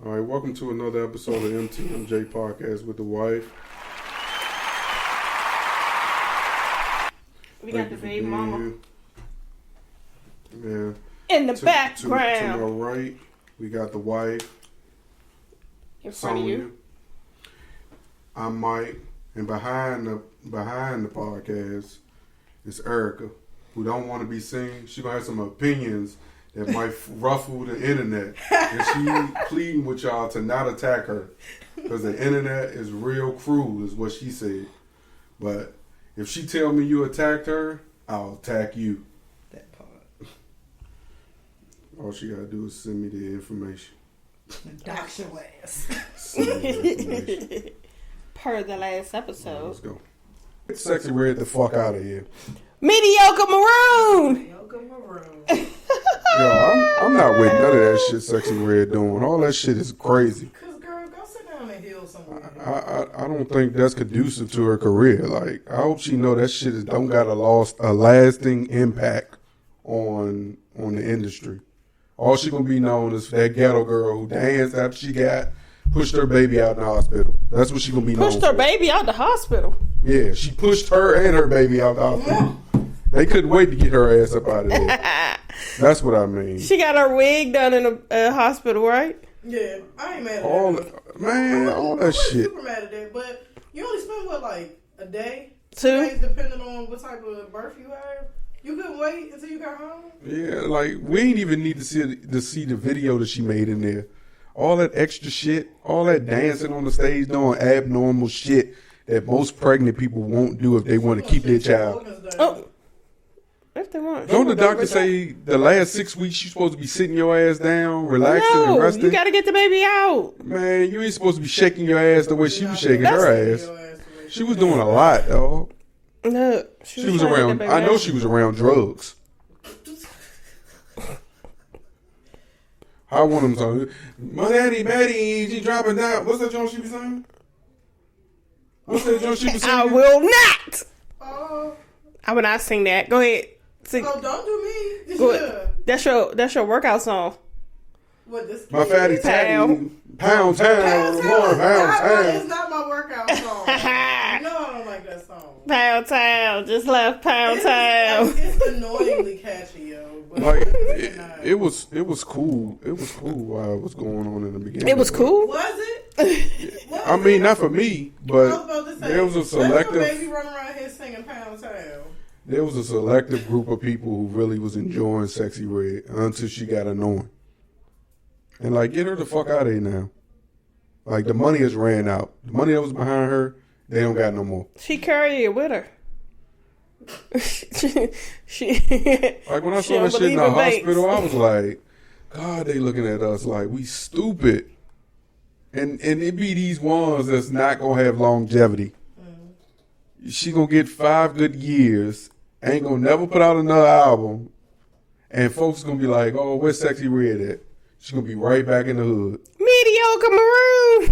All right, welcome to another episode of MTMJ Podcast with the wife. We got the baby mama. Yeah. In the background. To my right, we got the wife. In front of you. I'm Mike, and behind the podcast is Erica, who don't want to be seen. She gonna have some opinions that might ruffle the internet, and she pleading with y'all to not attack her because the internet is real cruel, is what she said. But if she tell me you attacked her, I'll attack you. That part. All she gotta do is send me the information. Dox your ass. Send me the information. Per the last episode. Right, let's go. Get Sexy Red the fuck out of here. Mediocre Maroon. Mediocre Maroon. Yo, I'm not with none of that shit Sexy Red doing. All that shit is crazy. Cause girl, go sit down and heal somewhere. I don't think that's conducive to her career. Like, I hope she know that shit is don't got a lasting impact on the industry. All she gonna be known is for that ghetto girl who danced after she pushed her baby out in the hospital. That's what she gonna be known Pushed her for. baby out the hospital. Yeah, she pushed her and her baby out the hospital. They couldn't wait to get her ass up out of there. That's what I mean. She got her wig done in a hospital, right? Yeah, I ain't mad at All that I'm shit. super mad at that, but you only spend what, like a day? 2 days, depending on what type of birth you have. You couldn't wait until you got home? Yeah, like we ain't even need to see the video that she made in there. All that extra shit, all that dancing on the stage, doing abnormal shit that most pregnant people won't do if they want to keep their child. Oh, if they want. Don't the doctor say the last 6 weeks you supposed to be sitting your ass down, relaxing and No, resting? you got to get the baby out. Man, you ain't supposed to be shaking your ass the way she was shaking her ass. She was doing a lot, though. No, She was around. I know she was around drugs. I want him to. My daddy, Maddie, she dropping down. What's that joint she was saying? What's that joint she was saying? I will not. Oh, I will not sing that. Go ahead. Sing. don't do me. Go ahead. That's your workout song. What, this? My fatty tatty. Pound town. More pound It's town. not my workout song. No, I don't like that song. Pound Town. Just left Pound Town. It's annoyingly catchy, yo. But Like it's not. it was cool. It was cool while it was going on in the beginning. It was cool. Was it? I mean, not for me, I was but about to say, there was a Let's go baby selective. running around here singing Pound Town. There was a selective group of people who really was enjoying Sexy Red until she got annoying. And like, get her the fuck out of here now. Like, the money has ran out. The money that was behind her, they don't got no more. She carried it with her. she Like, when I she saw that don't shit in believe the in banks. hospital, I was like, God, they looking at us like we stupid. And it be these ones that's not gonna have longevity. She gonna get 5 good years, ain't gonna never put out another album, and folks gonna be like, oh, where's Sexy Red at? She gonna be right back in the hood. Mediocre Maroon.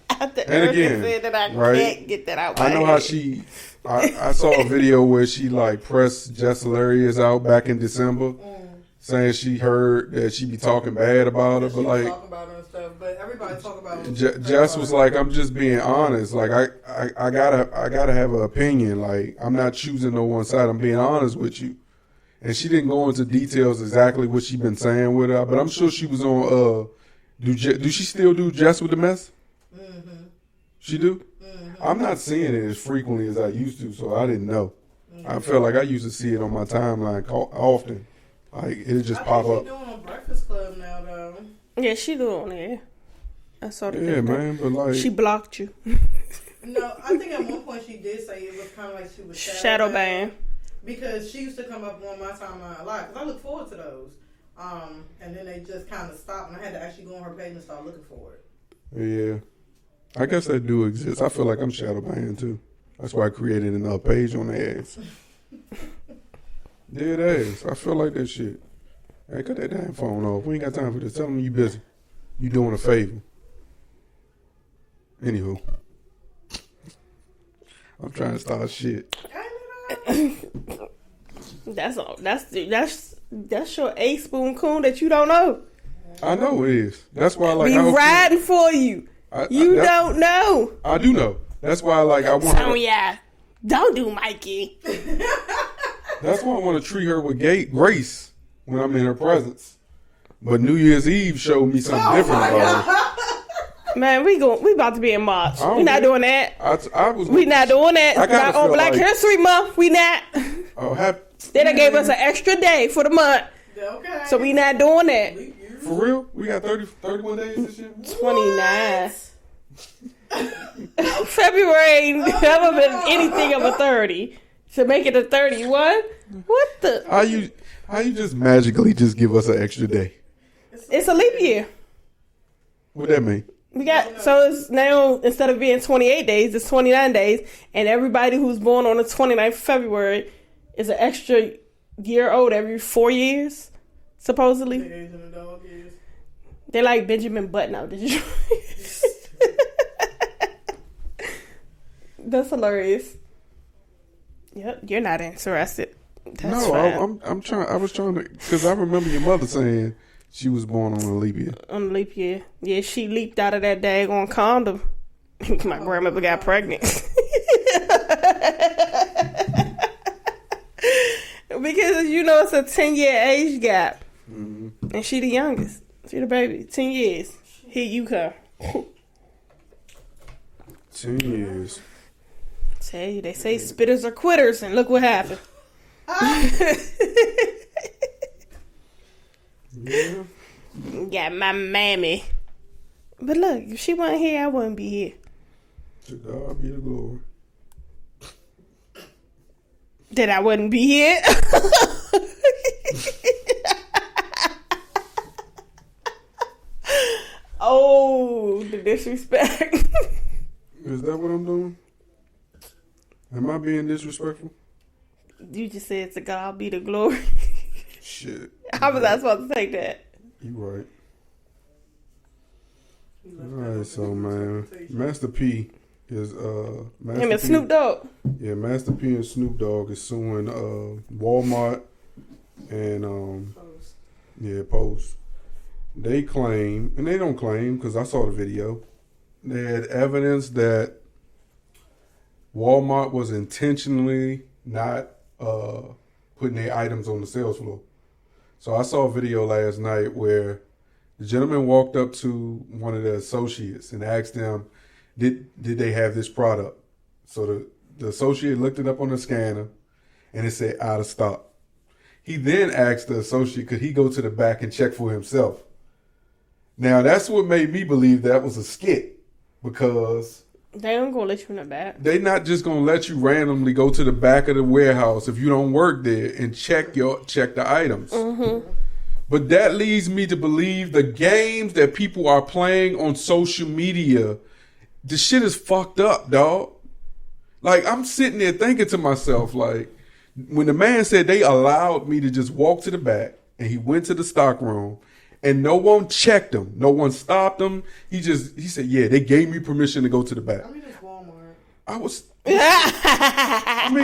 After And Erica again, said that I right? can't get that out. I know my how head. she. I saw a video where she like pressed Jess Hilarious out back in December, saying she heard that she be talking bad about her, but like Talk about her and stuff, but everybody talk about her. Jess was like, I'm just being honest. Like I gotta have an opinion. Like I'm not choosing no one side. I'm being honest with you. And she didn't go into details exactly what she been saying with her, but I'm sure she was on. Do she still do Jess with the Mess? Mm-hmm. She do. Mm-hmm. I'm not seeing it as frequently as I used to, so I didn't know. I felt like I used to see it on my timeline often. Like it just pop up. She's doing on Breakfast Club now, though. Yeah, she do on there. I saw the Yeah, man, but like She blocked you. No, I think at one point she did say it was kind of like she was Shadow ban. because she used to come up on my timeline a lot because I look forward to those. And then they just kind of stopped, and I had to actually go on her page and start looking for it. yeah, I guess that do exist. I feel like I'm shadow banned too. That's why I created another page on the ass. Dead ass. I feel like that shit. Hey, cut that damn phone off. We ain't got time for this. Tell them you busy. You doing a favor. Anywho. I'm trying to start shit. That's all. That's your A spoon coon that you don't know. I know it is. That's why, like, We I hope riding for you. You don't know. I do know. That's why, like, I want. Some of y'all don't do Mikey. That's why I want to treat her with grace when I'm in her presence. But New Year's Eve showed me something different about her. Man, we about to be in March. We not doing that. We not doing that. Not on Black History Month. We not. Then they gave us an extra day for the month. Okay. So we not doing that. For real? We got 31 days this year? 29. February ain't never been anything of a 30. To make it a 31? What the? How you just magically just give us an extra day? It's a leap year. What that mean? So it's now, instead of being 28 days, it's 29 days. And everybody who's born on the 29th of February is an extra year old every 4 years, supposedly. The age of the dog is. They like Benjamin Button out. Did you? That's hilarious. Yep, you're not interested. That's fine. I'm trying. I was trying to, because I remember your mother saying she was born on a leap year. On a leap year, yeah, she leaped out of that daggone condom. My grandmother got pregnant. Because you know it's a 10-year age gap, and she the youngest. She the baby. 10 years. Here you come. 10 years. Tell you, they say spitters are quitters, and look what happened. Yeah. Got my mammy. But look, if she wasn't here, I wouldn't be here. To God be the glory. That I wouldn't be here. Oh, the disrespect. Is that what I'm doing? Am I being disrespectful? You just said to God be the glory. Shit. How was I supposed to take that? You right. Alright, so man, Master P is Master Him and P, Snoop Dogg. Yeah, Master P and Snoop Dogg is suing Walmart and Post. They claim, and they don't claim because I saw the video, they had evidence that Walmart was intentionally not putting their items on the sales floor. So I saw a video last night where the gentleman walked up to one of the associates and asked them, did they have this product? So the associate looked it up on the scanner and it said out of stock. He then asked the associate, could he go to the back and check for himself? Now that's what made me believe that was a skit, because They ain't gonna let you in the back. they not just gonna let you randomly go to the back of the warehouse if you don't work there and check the items. Mm-hmm. But that leads me to believe the games that people are playing on social media, the shit is fucked up, dog. Like, I'm sitting there thinking to myself, like, when the man said they allowed me to just walk to the back and he went to the stock room and no one checked him, no one stopped him. He said, yeah, they gave me permission to go to the back. I mean, it's Walmart.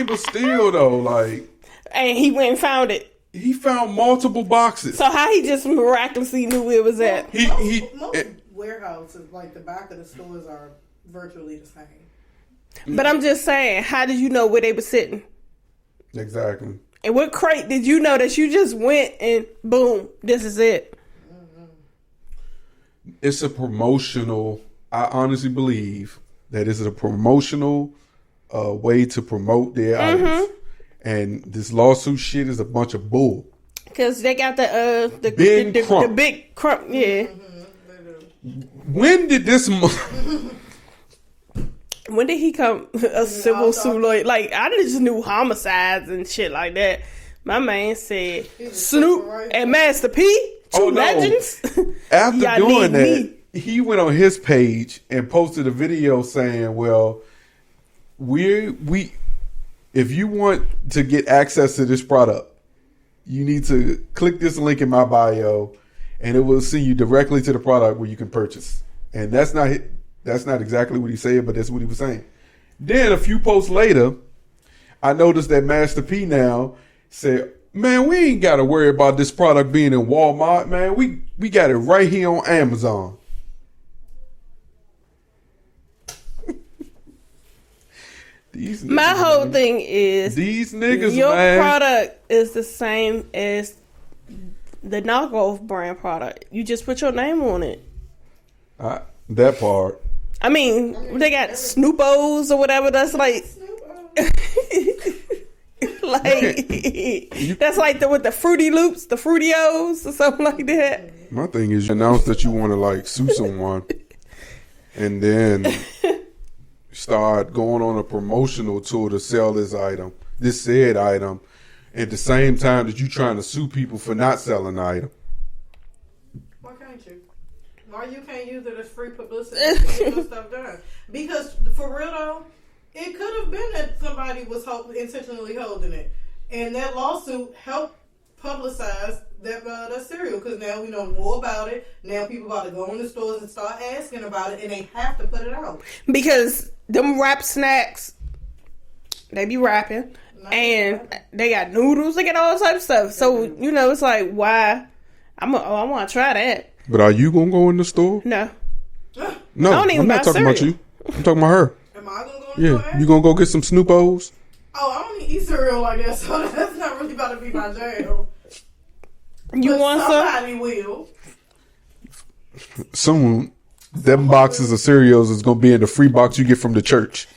But still though, like. And he went and found it. He found multiple boxes. So how he just miraculously knew where it was at? Most warehouses, like the back of the stores, are virtually the same. But I'm just saying, how did you know where they were sitting? Exactly. And what crate did you know that you just went and boom, this is it? It's a promotional, I honestly believe that it's a promotional way to promote their items. And this lawsuit shit is a bunch of bull. Because they got the Crump. big Crump, yeah. When did this... When did he come a civil suit lawyer? Like, I just knew homicides and shit like that. My man said Snoop and Master P, two legends. After doing that, he went on his page and posted a video saying, well, if you want to get access to this product, you need to click this link in my bio and it will send you directly to the product where you can purchase. And that's not exactly what he said, but that's what he was saying. Then a few posts later, I noticed that Master P now said, Man, we ain't got to worry about this product being in Walmart, man. We got it right here on Amazon. These My niggas, whole man. thing is These niggas, your man. product is the same as the knockoff brand product. You just put your name on it. That part. I mean, they got Snoopos or whatever. That's like, that's like with the Fruity Loops, the Fruitios or something like that. My thing is, you announce that you want to like sue someone, and then start going on a promotional tour to sell this said item, at the same time that you trying to sue people for not selling the item. Why can't you? Why you can't use it as free publicity to get your stuff done? Because for real though, it could have been that somebody was intentionally holding it, and that lawsuit helped publicize that cereal, because now we know more about it. Now people about to go in the stores and start asking about it, and they have to put it out. Because them rap snacks, they be rapping, and they got noodles, they got all types of stuff. So, you know, it's like, why? I want to try that. But are you gonna go in the store? No. No, I don't even I'm not buy talking about cereal. you. I'm talking about her. Am I gonna go in the store? Yeah, you gonna go get some Snoopos? Oh, I don't eat cereal like that, so that's not really about to be my jam. You But want some? somebody will. Soon, them boxes of cereals is gonna be in the free box you get from the church.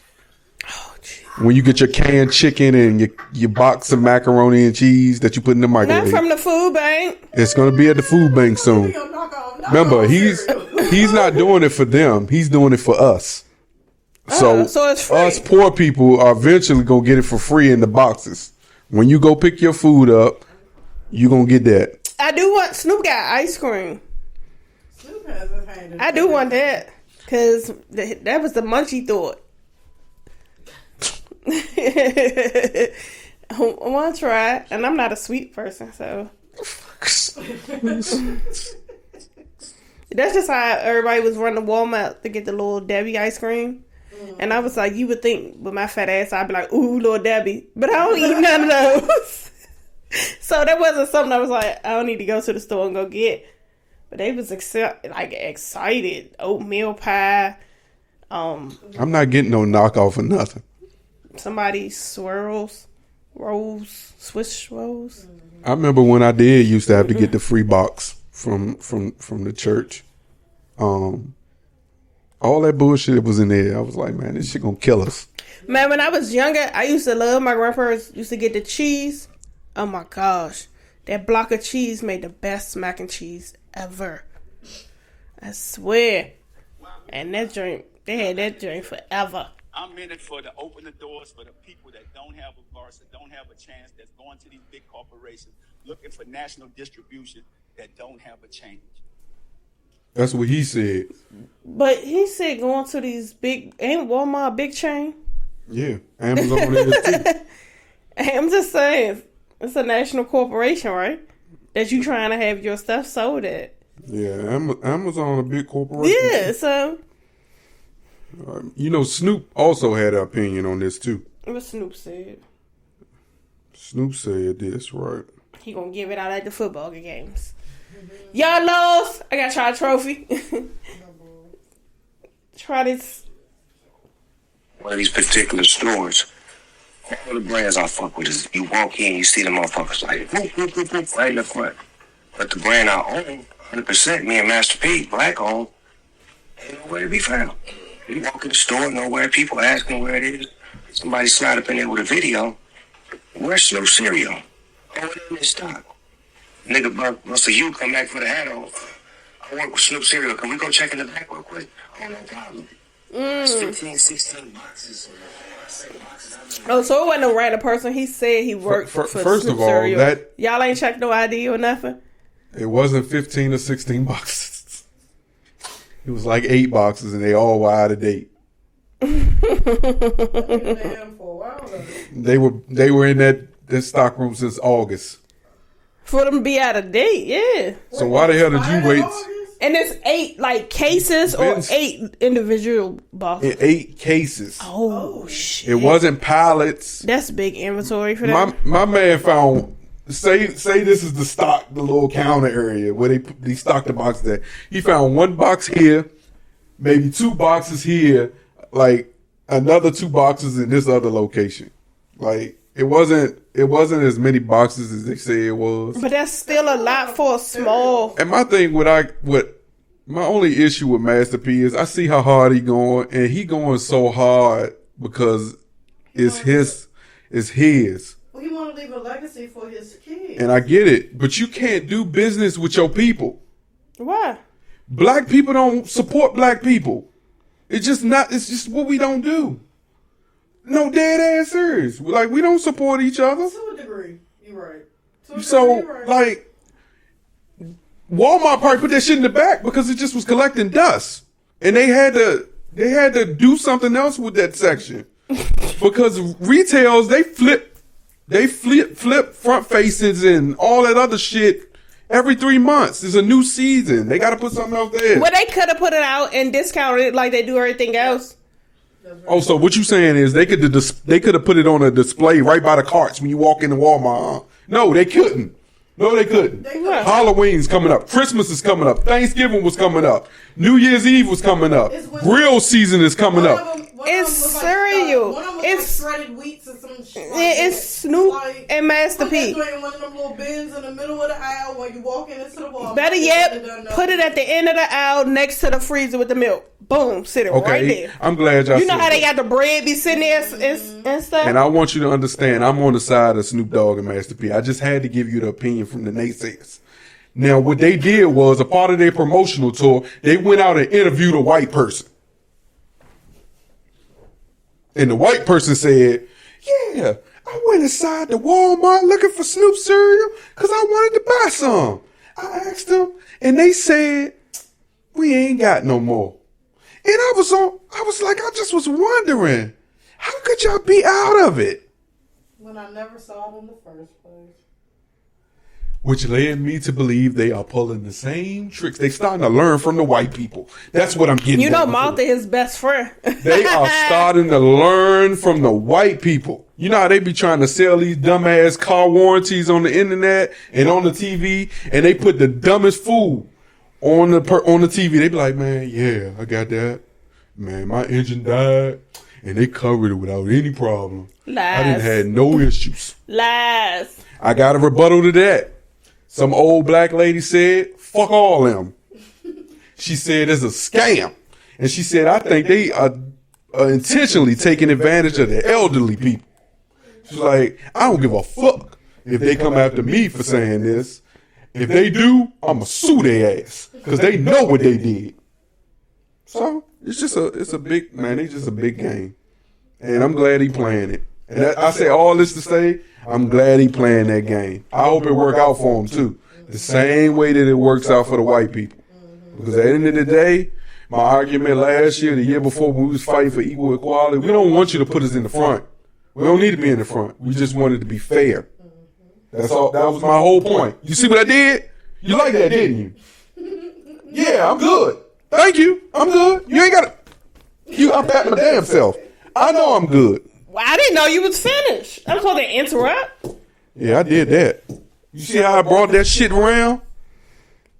Oh, geez. When you get your canned chicken and your box of macaroni and cheese that you put in the Not microwave, from the food bank. it's gonna be at the food bank soon. Remember, he's not doing it for them. He's doing it for us. So it's free. us poor people are eventually gonna get it for free in the boxes. When you go pick your food up, you gonna get that. I do want Snoop got ice cream. Snoop has his hand in I do want that, because that was the munchie thought. I want to try it, and I'm not a sweet person, so that's just how everybody was running to Walmart to get the little Debbie ice cream. And I was like, you would think with my fat ass I'd be like, ooh, Lil Debbie, but I don't eat none of those. So that wasn't something I was like, I don't need to go to the store and go get. But they was excited. Oatmeal pie. I'm not getting no knockoff or nothing. Somebody's swirls, rolls, Swiss rolls. I remember when I did used to have to get the free box from the church. All that bullshit was in there. I was like, man, this shit gonna kill us. Man, when I was younger, I used to love, my grandparents used to get the cheese. Oh my gosh. That block of cheese made the best mac and cheese ever. I swear. And that drink, they had that drink forever. I'm in it for to open the doors for the people that don't have a voice, that don't have a chance, that's going to these big corporations looking for national distribution that don't have a change. That's what he said. But he said going to these big, ain't Walmart a big chain? Yeah, Amazon is too. I'm just saying, it's a national corporation, right? That you trying to have your stuff sold at. Yeah, Amazon a big corporation. Yeah, so. You know, Snoop also had an opinion on this too. What Snoop said. Snoop said this, right? He gonna give it out at the football games. Y'all lost. I gotta try a trophy. Try this. One of these particular stores, all the brands I fuck with is you walk in, you see the motherfuckers like whoop, whoop, whoop, whoop, right in the front. But the brand I own, 100%, me and Master P, black owned, ain't nowhere to be found. You walk in the store, nowhere, people asking where it is. Somebody slide up in there with a video. Where's Snoop cereal? Oh, it ain't in stock. Nigga, Buster Hugh come back for the hat on. I work with Snoop cereal. Can we go check in the back real quick? Oh, no problem. It's 15, 16 boxes. Oh, so it wasn't a random person. He said he worked for First Snoop of all, cereal. that Y'all ain't checked no ID or nothing? it wasn't 15 or 16 boxes. It was like 8 boxes, and they all were out of date. They were in that stock room since August. For them to be out of date, yeah. So why the hell did you wait? And it's 8 like cases or Vince- 8 individual boxes. 8 cases. Oh shit! It wasn't pallets. That's big inventory for them. My man found say this is the little counter area where they stock the box there. He found one box here, maybe 2 boxes here, like another 2 boxes in this other location. Like it wasn't as many boxes as they say it was. But that's still a lot for a small. And my thing, my only issue with Master P is I see how hard he going, and he going so hard because it's his. Well, he want to leave a legacy for his kids. And I get it, but you can't do business with your people. Why? Black people don't support black people. It's just what we don't do. No, dead ass serious. Like, we don't support each other. To a degree, you're right. So, like, Walmart probably put that shit in the back because it just was collecting dust. And they had to do something else with that section. Because retails, they flip front faces and all that other shit every 3 months. There's a new season. They got to put something else there. Well, they could have put it out and discounted it like they do everything else. Oh, so what you saying is they could have put it on a display right by the carts when you walk into Walmart? Huh? No, they couldn't. No, they couldn't. Halloween's coming up. Christmas is coming up. Thanksgiving was coming up. New Year's Eve was coming up. Grill season is coming up. It's cereal. It's shredded wheats and some shit. It's Snoop and Master P. Put one of them little bins in the middle of the aisle when you walk into the wall. Better yet, put it at the end of the aisle next to the freezer with the milk. Boom, sit it right there. I'm glad y'all. You know how they got the bread be sitting there and stuff. And I want you to understand, I'm on the side of Snoop Dogg and Master P. I just had to give you the opinion from the naysayers. Now, what they did was, a part of their promotional tour, they went out and interviewed a white person. And the white person said, yeah, I went inside the Walmart looking for Snoop cereal because I wanted to buy some. I asked them, and they said, we ain't got no more. And I was just was wondering, how could y'all be out of it? When I never saw it in the first place. Which led me to believe they are pulling the same tricks. They starting to learn from the white people. That's what I'm getting. You know, Martha is best friend. They are starting to learn from the white people. You know how they be trying to sell these dumbass car warranties on the internet and on the TV, and they put the dumbest fool on the TV. They be like, man, yeah, I got that. Man, my engine died, and they covered it without any problem. Lies. I didn't have no issues. Lies. I got a rebuttal to that. Some old black lady said, fuck all them. She said it's a scam. And she said, I think they are intentionally taking advantage of the elderly people. She's like, I don't give a fuck if they come after me for saying this. If they do, I'ma sue their ass. Because they know what they did. So, it's a big game. And I'm glad he playing it. And I say all this to say, I'm glad he playing that game. I hope it work out for him too. The same way that it works out for the white people. Because at the end of the day, my argument last year, the year before, when we was fighting for equal equality, we don't want you to put us in the front. We don't need to be in the front. We just wanted to be fair. That's all. That was my whole point. You see what I did? You like that, didn't you? Yeah, I'm good. Thank you. I'm good. You ain't got to. I'm patting my damn self. I know I'm good. Well, I didn't know you was finished. I'm supposed to interrupt. Yeah, I did that. You see how I brought that shit around?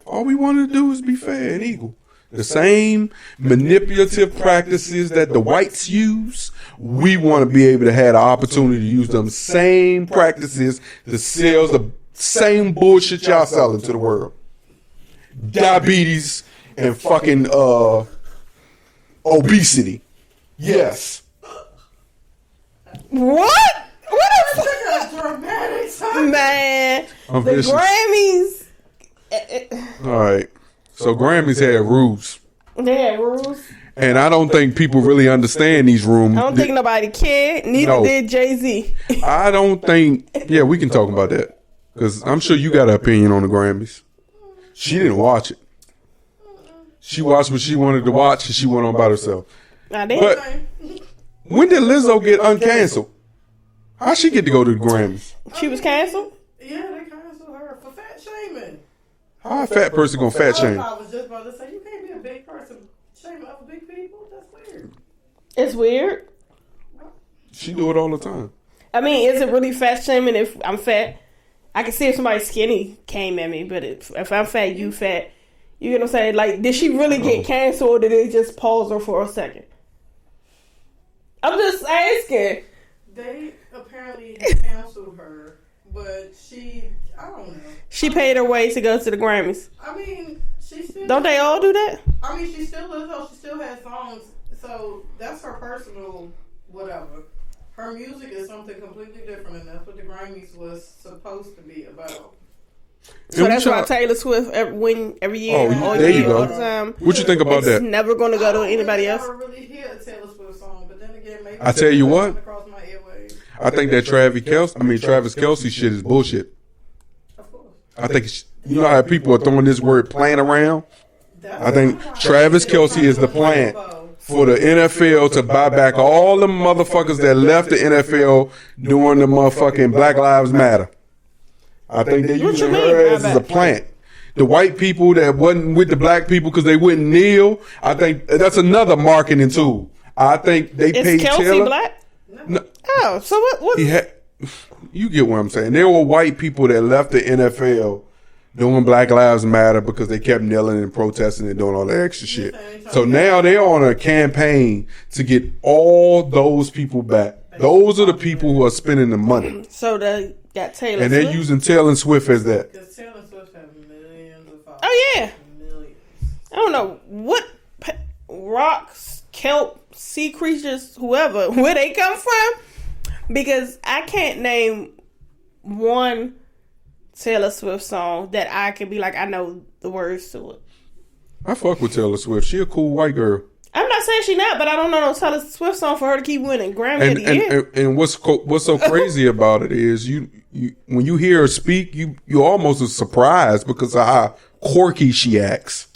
All we wanted to do is be fair and equal. The same manipulative practices that the whites use, we want to be able to have the opportunity to use them same practices to sell the same bullshit y'all selling to the world. Diabetes and fucking obesity. Yes. What? What the That's a dramatic time. Man, I'm the vicious. Grammys. All right. So Grammys had rules. They had rules. And I don't think people really understand these rules. I don't think nobody cared. Neither did Jay-Z. I don't think. Yeah, we can talk about that. Because I'm sure you got an opinion on the Grammys. She didn't watch it. She watched what she wanted to watch and she went on by herself. I did. But when did Lizzo get uncanceled? How'd she get to go to the Grammys? She was canceled? Yeah, they canceled her for fat shaming. How a fat person gonna fat shame? I was just about to say, you can't be a big person shaming other big people. That's weird. It's weird. She do it all the time. I mean, is it really fat shaming if I'm fat? I can see if somebody skinny came at me, but if I'm fat, you fat. You get what I'm saying? Like, did she really get canceled, or did they just pause her for a second? I'm just asking. They apparently canceled her, but I don't know. She paid her way to go to the Grammys. I mean, she still... Don't they all do that? I mean, she still lives though. She still has songs. So that's her personal whatever. Her music is something completely different, and that's what the Grammys was supposed to be about. So that's why Taylor Swift every year, there you go. all the time. What you think about that? It's never going to go to anybody else. I never really hear a Taylor Swift song, but then again, maybe I tell you what, across my airwaves. I think that Travis Kelce shit is bullshit. Of course. I think you know how people are throwing this word "plan" around. I think Travis Kelce is the plan for the NFL to buy back all the motherfuckers that left the NFL during the motherfucking Black Lives Matter. I think they're using her as a plant. The white people that wasn't with the black people because they wouldn't kneel. I think that's another marketing tool. I think they paid Kelce Taylor. Black? No. Oh, so what? You get what I'm saying. There were white people that left the NFL doing Black Lives Matter because they kept kneeling and protesting and doing all the extra shit. So now they're on a campaign to get all those people back. Those are the people who are spending the money. So they got Taylor And Swift? they're using Taylor Swift as that. Because Taylor Swift has millions of followers. Oh, yeah. Millions. I don't know what rocks, kelp, sea creatures, whoever, where they come from. Because I can't name one Taylor Swift song that I can be like, I know the words to it. I fuck with Taylor Swift. She a cool white girl. I'm not saying she not, but I don't know no Taylor Swift song for her to keep winning Grammy of the year. And what's so crazy about it is you when you hear her speak, you almost are surprised because of how quirky she acts.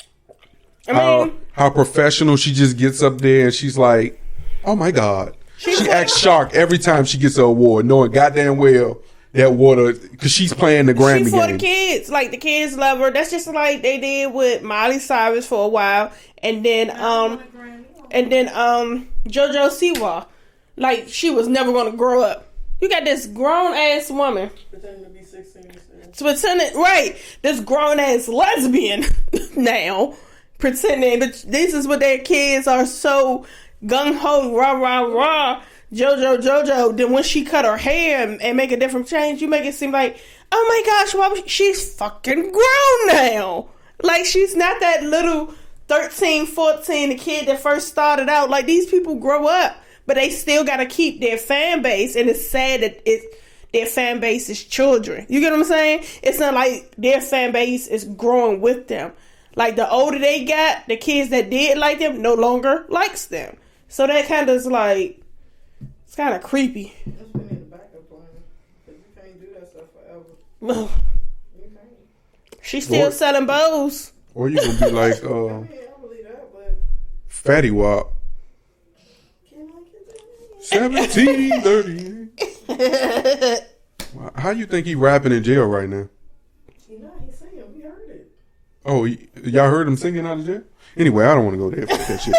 How professional she just gets up there and she's like, oh my God. She acts shocked every time she gets an award, knowing goddamn well that water, because she's playing the Grammy She's for game. the kids. Like, the kids love her. That's just like they did with Miley Cyrus for a while. And then, JoJo Siwa. Like, she was never going to grow up. You got this grown-ass woman. Pretending to be 16. Right. This grown-ass lesbian now. Pretending. But this is what their kids are so gung-ho, rah. JoJo. Then when she cut her hair and make a different change, you make it seem like, oh my gosh, she's fucking grown now. Like, she's not that little 13, 14, the kid that first started out. Like, these people grow up, but they still got to keep their fan base. And it's sad that their fan base is children. You get what I'm saying? It's not like their fan base is growing with them. Like, the older they got, the kids that did like them no longer likes them. So that kind of is like, it's kind of creepy. That's what we need a backup plan. Because you can't do that stuff forever. You can't. She's still selling bows. Or you gonna be like I believe that, but Fatty Wap. 1730. How you think he rapping in jail right now? he's singing. We heard it. Oh, y'all heard him singing out of jail? Anyway, I don't want to go there for that shit.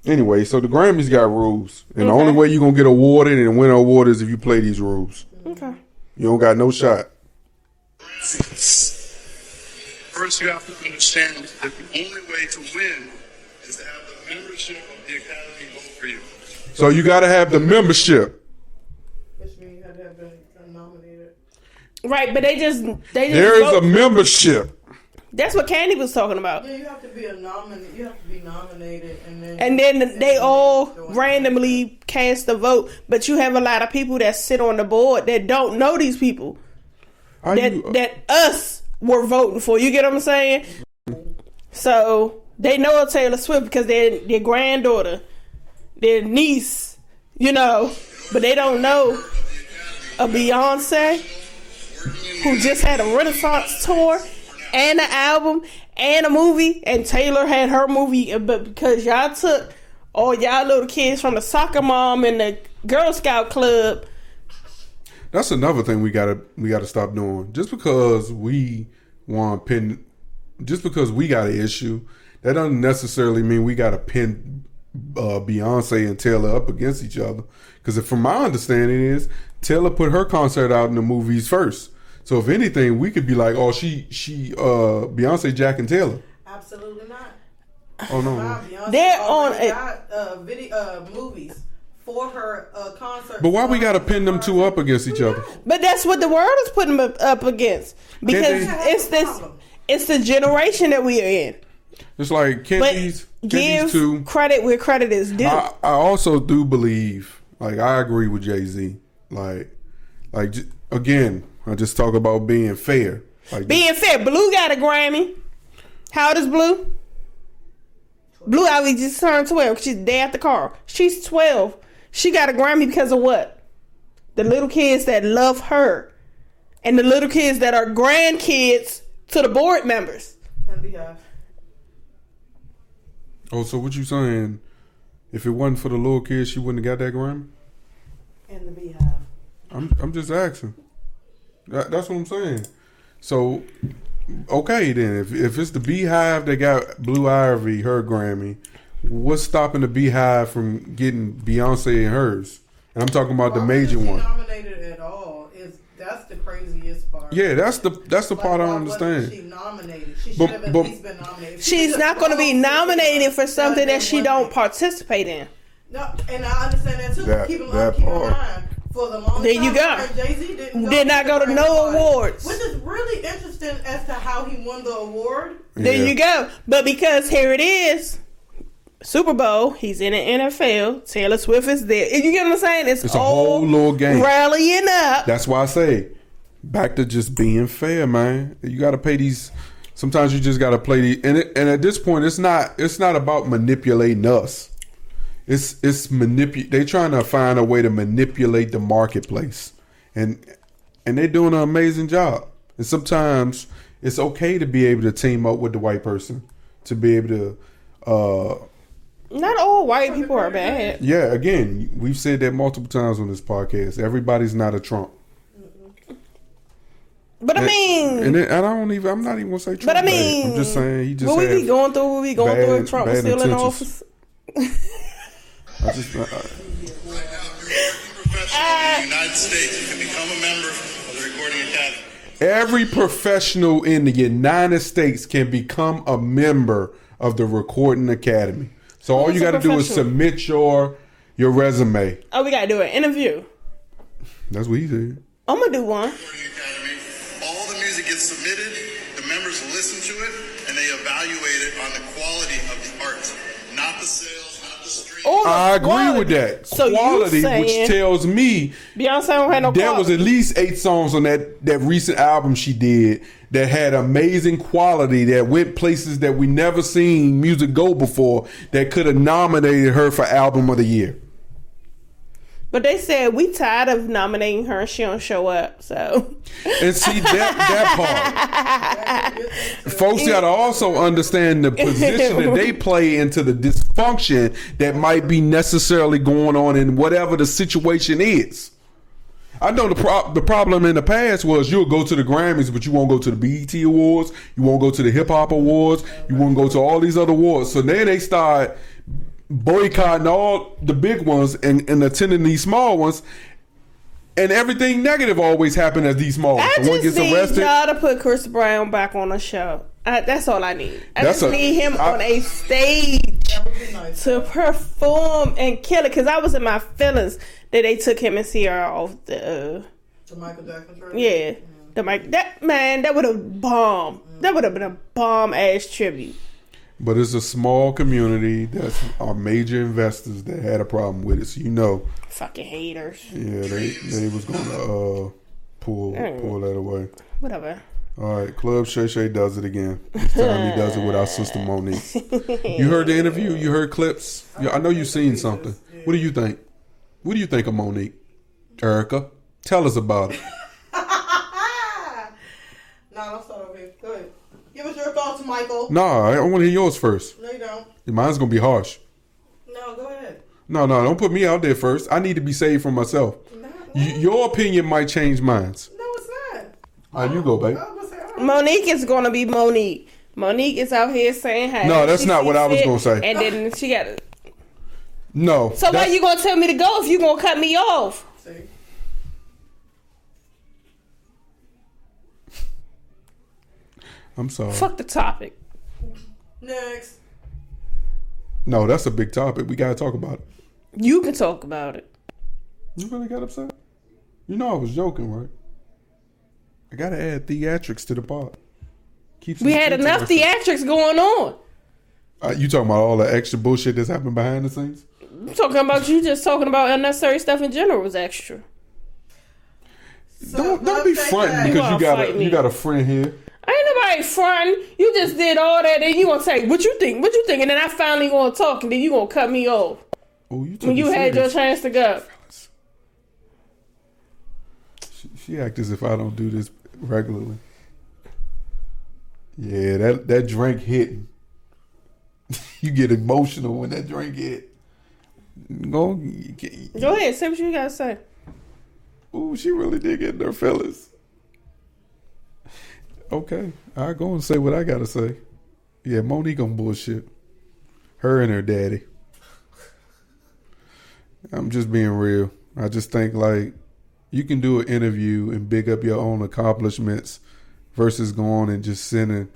Anyway, so the Grammys got rules. And the only way you're going to get awarded and win an award is if you play these rules. Okay. You don't got no shot. First, you have to understand that the only way to win is to have the membership of the Academy vote for you. So you got to have the membership. Which means you had to have been nominated. Right, but they just There is vote. a membership. That's what Candy was talking about. Yeah, you have to be You have to be nominated, and then they all randomly cast a vote. But you have a lot of people that sit on the board that don't know these people. That us were voting for. You get what I'm saying? So they know Taylor Swift because their granddaughter, their niece, but they don't know a Beyonce who just had a Renaissance tour and an album and a movie, and Taylor had her movie, but because y'all took all y'all little kids from the soccer mom and the Girl Scout club. That's another thing we gotta stop doing. Just because we want just because we got an issue, that doesn't necessarily mean we gotta pin Beyonce and Taylor up against each other. Because from my understanding is Taylor put her concert out in the movies first. So if anything, we could be like, oh, she Beyonce, Jack and Taylor. Absolutely not. Oh no. Beyonce They're on got video movies for her concert. But why we gotta pin them two up against each other? But that's what the world is putting them up against because it's the generation that we are in. It's like these two credit where credit is due. I also do believe, like, I agree with Jay-Z. Like again, I just talk about being fair. Like being fair. Blue got a Grammy. How old is Blue? Blue Ivy just turned 12. She's day after Carl. She's 12. She got a Grammy because of what? The little kids that love her. And the little kids that are grandkids to the board members. And Beehive. Oh, so what you saying? If it wasn't for the little kids, she wouldn't have got that Grammy? And the Beehive. I'm just asking. That's what I'm saying. So, okay then. If it's the Beehive that got Blue Ivy her Grammy, what's stopping the Beehive from getting Beyonce and hers? And I'm talking about the major one. Nominated at all? That's the craziest part. Yeah, that's the part I don't understand. She nominated. She should have at least been nominated. She's not going to be nominated for something that she don't participate in. No, and I understand that too. Keep in mind, for the longest there you time, go. Jay-Z did not go to no awards, which is really interesting as to how he won the award. There you go. But because here it is, Super Bowl, he's in the NFL. Taylor Swift is there. You get what I'm saying? It's a whole little game rallying up. That's why I say back to just being fair, man. You got to pay these. Sometimes you just got to play these. And at this point, it's not about manipulating us. It's They're trying to find a way to manipulate the marketplace, and they're doing an amazing job. And sometimes it's okay to be able to team up with the white person to be able to. Not all white people are bad. Yeah, again, we've said that multiple times on this podcast. Everybody's not a Trump. But I mean, I'm not even gonna say Trump. But I mean, I'm just saying he just. What we be going through? What we going through? And Trump was still in office. Right now, if you're a professional in the United States, you can become a member of the Recording Academy. Every professional in the United States can become a member of the Recording Academy. So all you got to do is submit your resume. Oh, we got to do an interview. That's what he said. I'm gonna do one. Recording Academy. All the music gets submitted. The members listen to it, and they evaluate it on the quality of the art, not the sales. I agree with that. So quality, which tells me Beyonce don't have no there quality. was at least 8 songs on that recent album she did that had amazing quality that went places that we never seen music go before that could have nominated her for Album of the Year. But they said we tired of nominating her and she don't show up. So and see that part. Folks got to also understand the position that they play into the dysfunction that might be necessarily going on in whatever the situation is. I know the problem in the past was you'll go to the Grammys, but you won't go to the BET Awards. You won't go to the Hip Hop Awards. You won't go to all these other awards. So then they start boycotting all the big ones and attending these small ones, and everything negative always happens at these small ones. I just need y'all to put Chris Brown back on the show. That's all I need. I need him on a stage to perform and kill it. Because I was in my feelings that they took him and Sierra off the Michael Jackson tribute. Yeah, the Mike. That would have bombed. That would have been a bomb ass tribute. But it's a small community that's our major investors that had a problem with it. So fucking haters. Yeah, they was gonna pull that away. Whatever. All right, Club Shay Shay does it again. This time he does it with our sister Monique. You heard the interview? You heard clips? I know you've seen something. What do you think? What do you think of Monique? Erica, tell us about it. No, don't start over here. Go ahead. Give us your thoughts, Michael. No, I want to hear yours first. No, you don't. Mine's going to be harsh. No, go ahead. No, don't put me out there first. I need to be saved from myself. No. Your opinion might change mine. No, it's not. All right, you go, babe. Monique is going to be Monique. Monique is out here saying, hey. No, that's not what I was going to say. And then she got it. No. So why you going to tell me to go if you going to cut me off? See? I'm sorry. Fuck the topic. Next. No, that's a big topic. We gotta talk about it. You can talk about it. You really got upset? You know I was joking, right? I gotta add theatrics to the pod. We had enough theatrics going on. You talking about all the extra bullshit that's happened behind the scenes? I'm talking about you just talking about unnecessary stuff in general was extra. So Don't be fronting because you got a friend here. Ain't nobody fronting. You just did all that, and you gonna say what you think, and then I finally gonna talk, and then you gonna cut me off. Oh, you when you had your chance to go. She act as if I don't do this regularly. Yeah, that drink hitting. You get emotional when that drink hit. Go ahead, say what you gotta say. Ooh, she really did get in her feelings. Okay, I'll go and say what I gotta say. Yeah, Monique on bullshit. Her and her daddy. I'm just being real. I just think like you can do an interview and big up your own accomplishments versus going and just sending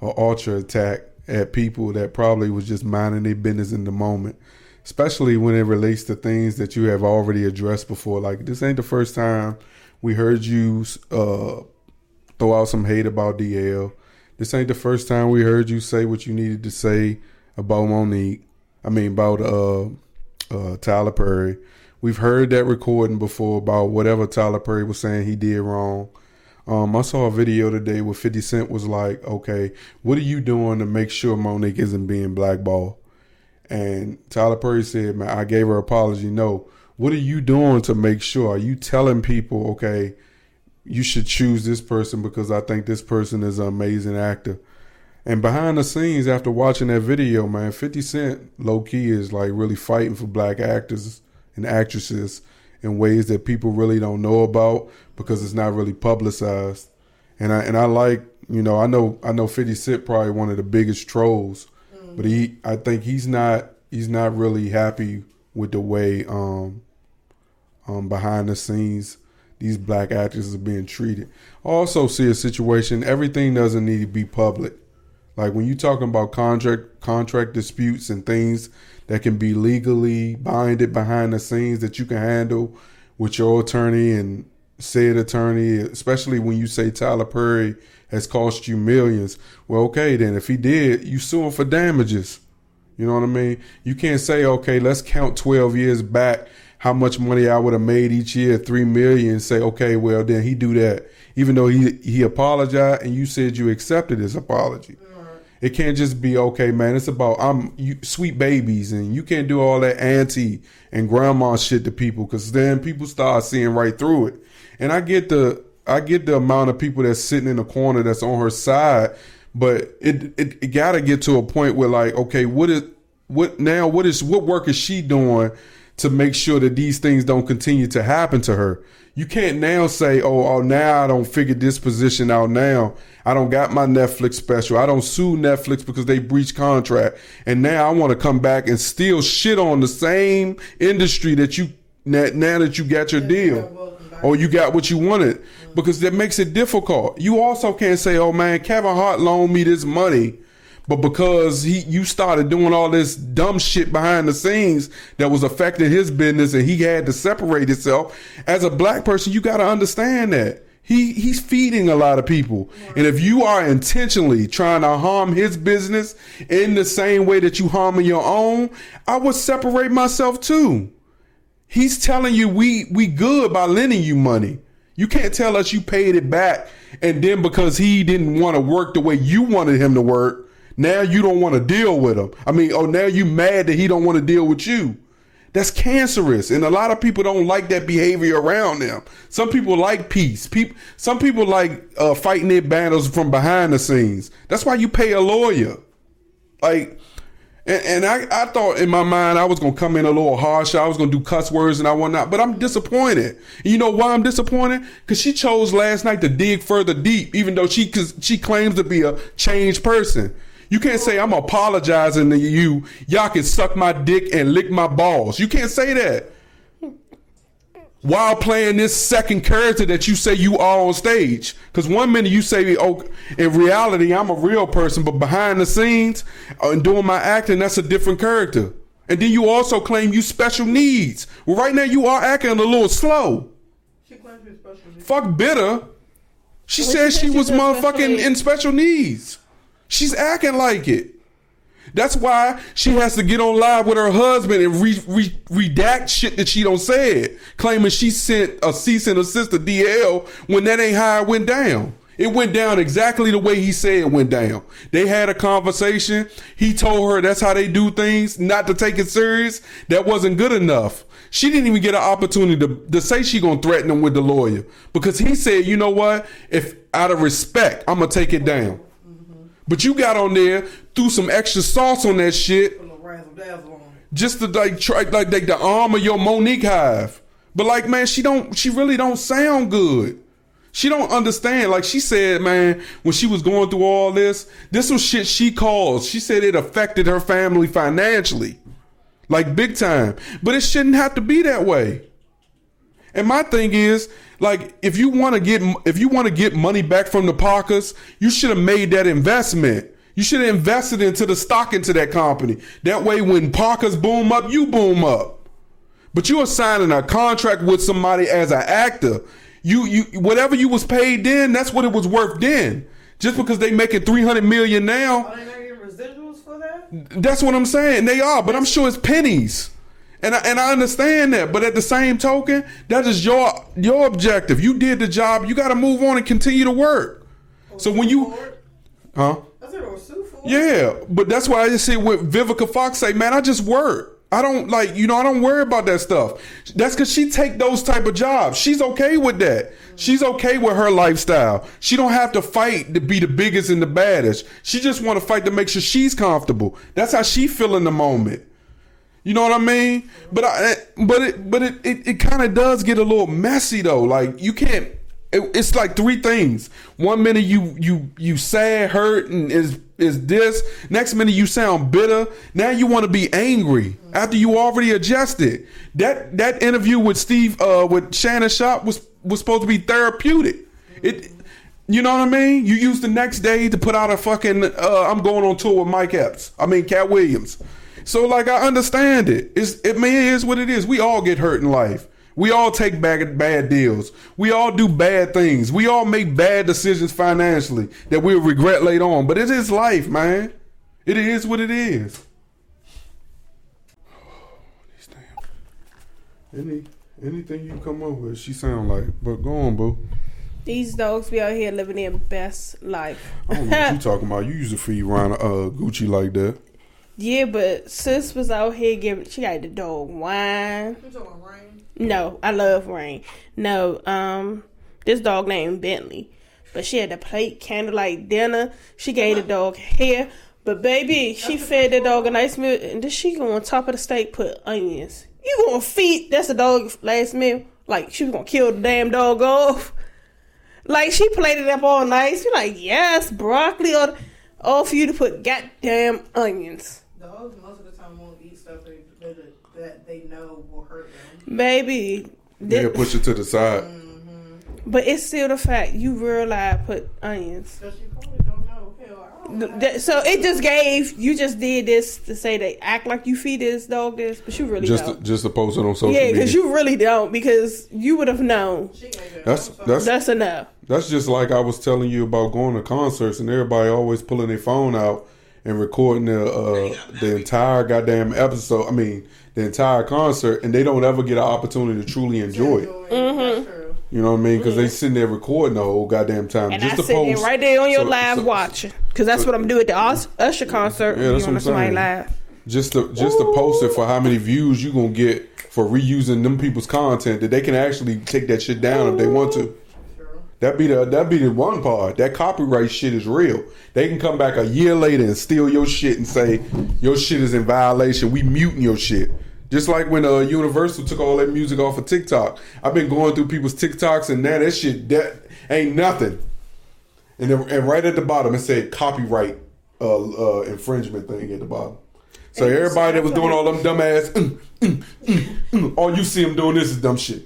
an ultra attack at people that probably was just minding their business in the moment. Especially when it relates to things that you have already addressed before. Like, this ain't the first time we heard you throw out some hate about DL. This ain't the first time we heard you say what you needed to say about Monique. I mean, about Tyler Perry. We've heard that recording before about whatever Tyler Perry was saying he did wrong. I saw a video today where 50 Cent was like, okay, what are you doing to make sure Monique isn't being blackballed? And Tyler Perry said, man, I gave her an apology. No, what are you doing to make sure? Are you telling people, okay, you should choose this person because I think this person is an amazing actor? And behind the scenes, after watching that video, man, 50 Cent low-key is like really fighting for black actors and actresses in ways that people really don't know about because it's not really publicized. And I like, you know, I know 50 Cent probably one of the biggest trolls, but I think he's not really happy with the way behind the scenes these black actors are being treated. I also see a situation, everything doesn't need to be public. Like when you're talking about contract disputes and things that can be legally binded behind the scenes that you can handle with your attorney and said attorney, especially when you say Tyler Perry has cost you millions. Well, okay, then if he did, you sue him for damages. You know what I mean? You can't say, okay, let's count 12 years back how much money I would have made each year, $3 million, and say, okay, well, then he do that. Even though he apologized and you said you accepted his apology. It can't just be, okay, man, it's about sweet babies and you can't do all that auntie and grandma shit to people because then people start seeing right through it. And I get the amount of people that's sitting in the corner that's on her side, but it got to get to a point where like, okay, what work is she doing to make sure that these things don't continue to happen to her? You can't now say, oh, now I don't figure this position out now. I don't got my Netflix special. I don't sue Netflix because they breached contract. And now I want to come back and still shit on the same industry that you, now that you got your deal or you got what you wanted, because that makes it difficult. You also can't say, oh man, Kevin Hart loaned me this money, but because you started doing all this dumb shit behind the scenes that was affecting his business and he had to separate himself. As a black person, you got to understand that. He's feeding a lot of people. And if you are intentionally trying to harm his business in the same way that you harming your own, I would separate myself too. He's telling you we good by lending you money. You can't tell us you paid it back and then because he didn't want to work the way you wanted him to work, now you don't want to deal with him. I mean, now you mad that he don't want to deal with you. That's cancerous. And a lot of people don't like that behavior around them. Some people like peace. Some people like fighting their battles from behind the scenes. That's why you pay a lawyer. Like, and I thought in my mind I was going to come in a little harsh. I was going to do cuss words and I whatnot. But I'm disappointed. And you know why I'm disappointed? Because she chose last night to dig further deep, even though she claims to be a changed person. You can't say I'm apologizing to you. Y'all can suck my dick and lick my balls. You can't say that. while playing this second character that you say you are on stage. Because one minute you say, oh, in reality, I'm a real person, but behind the scenes and doing my acting, that's a different character. And then you also claim you special needs. Well, right now you are acting a little slow. She claims she's special needs. Fuck bitter. She said she was motherfucking in special needs. She's acting like it. That's why she has to get on live with her husband and redact shit that she don't said, claiming she sent a cease and desist to DL when that ain't how it went down. It went down exactly the way he said it went down. They had a conversation. He told her that's how they do things, not to take it serious. That wasn't good enough. She didn't even get an opportunity to say she gonna threaten him with the lawyer, because he said, you know what? If out of respect, I'm gonna take it down. But you got on there, threw some extra sauce on that shit, just to like try like the arm of your Monique hive. But like, man, she really don't sound good. She don't understand. Like she said, man, when she was going through all this was shit she caused. She said it affected her family financially, like big time. But it shouldn't have to be that way. And my thing is, like, if you want to get money back from the Parkers, you should have made that investment. You should have invested into the stock into that company. That way, when Parkers boom up, you boom up. But you are signing a contract with somebody as an actor. You whatever you was paid then, that's what it was worth then. Just because they making $300 million now. Are they not getting residuals for that? That's what I'm saying. They are, but I'm sure it's pennies. And I understand that, but at the same token, that is your objective. You did the job. You got to move on and continue to work. So when you, huh? I said, or sue for it. Yeah, but that's why I just say with Vivica Fox say, man, I just work. I don't I don't worry about that stuff. That's because she take those type of jobs. She's okay with that. She's okay with her lifestyle. She don't have to fight to be the biggest and the baddest. She just want to fight to make sure she's comfortable. That's how she feel in the moment. You know what I mean? But it kind of does get a little messy though. Like you can't. It's like three things. One minute you sad, hurt, and is this. Next minute you sound bitter. Now you want to be angry after you already adjusted. That interview with with Shannon Sharpes was supposed to be therapeutic. You know what I mean? You used the next day to put out a fucking I'm going on tour with Cat Williams. So like I understand it. It is what it is. We all get hurt in life. We all take bad deals. We all do bad things. We all make bad decisions financially that we'll regret later on. But it is life, man. It is what it is. Anything you come up with, she sound like. But go on, boo. These dogs be out here living their best life. I don't know what you talking about. You used to feed around Gucci like that. Yeah, but sis was out here she got the dog wine. You talking about Rain? No, I love Rain. No, this dog named Bentley. But she had to plate candlelight dinner. She gave the dog hair. But baby, she fed the dog a nice meal. And then she go on top of the steak put onions. You gonna feed, that's the dog's last meal. Like, she was gonna kill the damn dog off. Like, she plated up all nice. You're like, yes, broccoli, all for you to put goddamn onions. Dogs most of the time won't eat stuff that they know will hurt them. Baby. They'll push it to the side. Mm-hmm. But it's still the fact you realize put onions. So she probably don't know. Hell, I don't know. So it just you just did this to say they act like you feed this dog this, but you really don't. Just to post it on social media. Yeah, because you really don't, because you would have known. That's enough. That's just like I was telling you about going to concerts and everybody always pulling their phone out and recording the entire goddamn episode. The entire concert, and they don't ever get an opportunity to truly enjoy it. Mm-hmm. You know what I mean? Because they sitting there recording the whole goddamn time. And just I to sitting post, right there on your live watching, because that's what I'm doing at the Usher concert. Yeah, that's what I'm saying. Live. Just to post it for how many views you gonna get for reusing them people's content that they can actually take that shit down if they want to. That'd be the one part. That copyright shit is real. They can come back a year later and steal your shit and say your shit is in violation. We muting your shit. Just like when Universal took all that music off of TikTok. I've been going through people's TikToks and now that shit that ain't nothing. And right at the bottom it said copyright infringement thing at the bottom. So everybody that was doing all them dumb ass, all you see them doing this is dumb shit.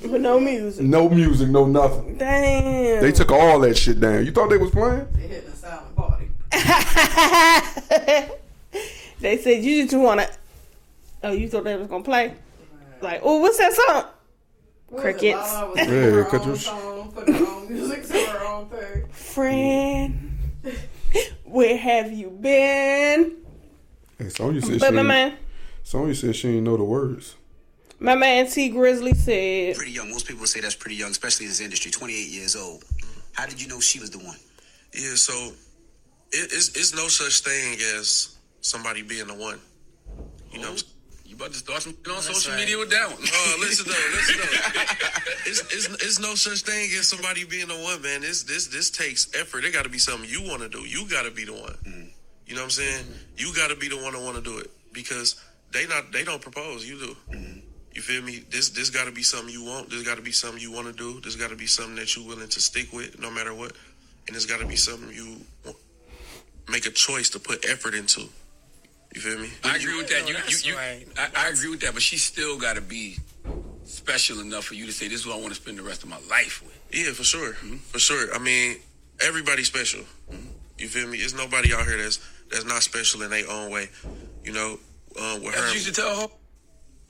With no music. No music, no nothing. Damn. They took all that shit down. You thought they was playing? They hitting a silent party. They said you just want to. Oh, you thought they was gonna play? Like, oh, what's that song? Crickets. Yeah, cut your song, put her own music to her own thing. Friend, where have you been? Hey, Sonya said But my man, Sonya said she didn't know the words. my man Tee Grizzley said, Pretty young. Most people would say that's pretty young, especially in this industry. 28 years old. How did you know she was the one? Yeah, so it's no such thing as somebody being the one. You know. You about to start something on social right. media with that one. Listen though. It's no such thing as somebody being the one, man. This takes effort. It got to be something you want to do. You got to be the one. Mm. You know what I'm saying? You got to be the one to want to do it because they don't propose. You do. Mm. You feel me? This got to be something you want. This got to be something you want to do. This got to be something that you're willing to stick with no matter what. And it's got to be something you make a choice to put effort into. You feel me? I agree with that. Right. I agree with that, but she still got to be special enough for you to say, this is who I want to spend the rest of my life with. Yeah, for sure. Mm-hmm. For sure. I mean, everybody's special. Mm-hmm. You feel me? There's nobody out here that's not special in their own way. You know, with That's her. what you used to tell her?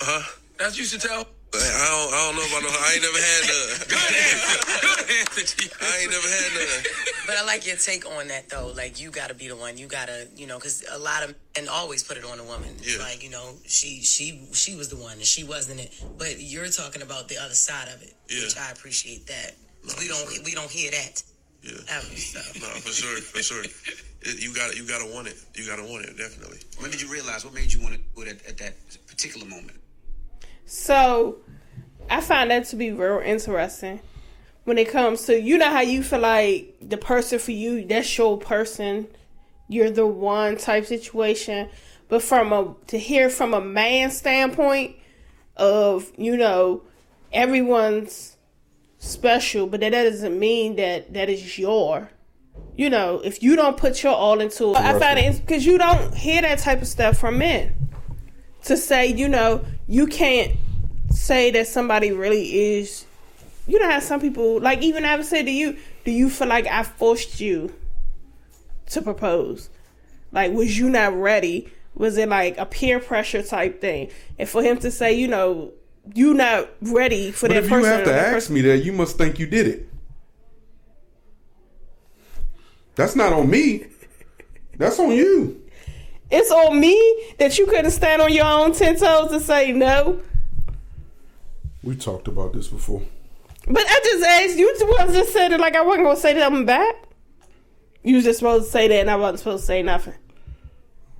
Huh? That's what you used to tell her? I don't know about no. I ain't never had none. Good answer, G. I ain't never had none. But I like your take on that, though. Like, you got to be the one. You got to, because a lot of men always put it on the woman. Yeah. Like, she was the one and she wasn't it. But you're talking about the other side of it, which I appreciate that. No, we don't hear that. Yeah. Ever, so. No, for sure. You got to want it. You got to want it, definitely. When did you realize? What made you want to do it at that particular moment? so I find that to be real interesting when it comes to, how you feel like the person for you, that's your person, you're the one type situation. But to hear from a man standpoint of, everyone's special, but that doesn't mean that is your, if you don't put your all into it. I find it because you don't hear that type of stuff from men. To say, you can't say that somebody really is, how some people, like even I would say to you, do you feel like I forced you to propose? Like, was you not ready? Was it like a peer pressure type thing? And for him to say, you not ready for that person. But if you have to ask me that, you must think you did it. That's not on me. That's on you. It's on me that you couldn't stand on your own 10 toes and say no. We talked about this before. But I just asked you to just said it like I wasn't gonna say something back. You was just supposed to say that and I wasn't supposed to say nothing.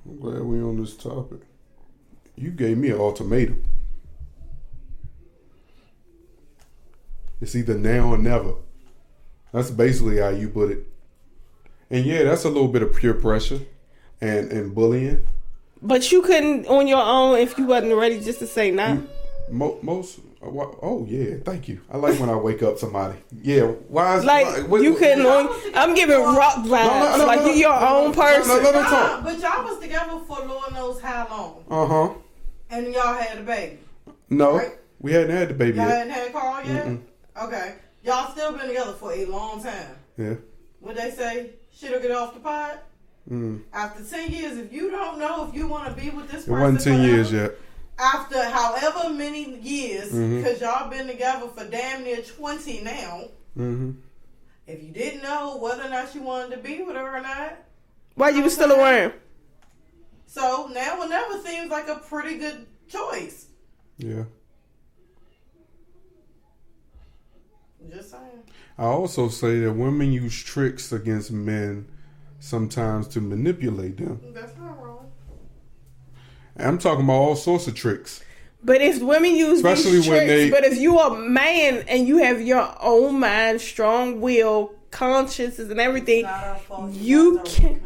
I'm glad we on this topic. You gave me an ultimatum. It's either now or never. That's basically how you put it. And yeah, that's a little bit of peer pressure and bullying. But you couldn't on your own if you wasn't ready just to say nah. Oh yeah, thank you. I like when I wake up somebody. Yeah, why is you couldn't? I'm giving rock vibes. Like you're your own person. No. But y'all was together for Lord knows how long. And y'all had a baby. No, right? We hadn't had the baby Y'all yet. hadn't had Carl yet. Okay, y'all still been together for a long time. Yeah. What they say? Shit'll get off the pot. After 10 years, if you don't know if you want to be with this person, it wasn't 10 years yet. After however many years, because y'all been together for damn near 20 now. If you didn't know whether or not you wanted to be with her or not, why you was still around? So now or never seems like a pretty good choice. Yeah. Just saying. I also say that women use tricks against men sometimes to manipulate them. That's not wrong. I'm talking about all sorts of tricks. But if women use especially these when tricks, but if you are a man and you have your own mind, strong will, consciences and everything, you can.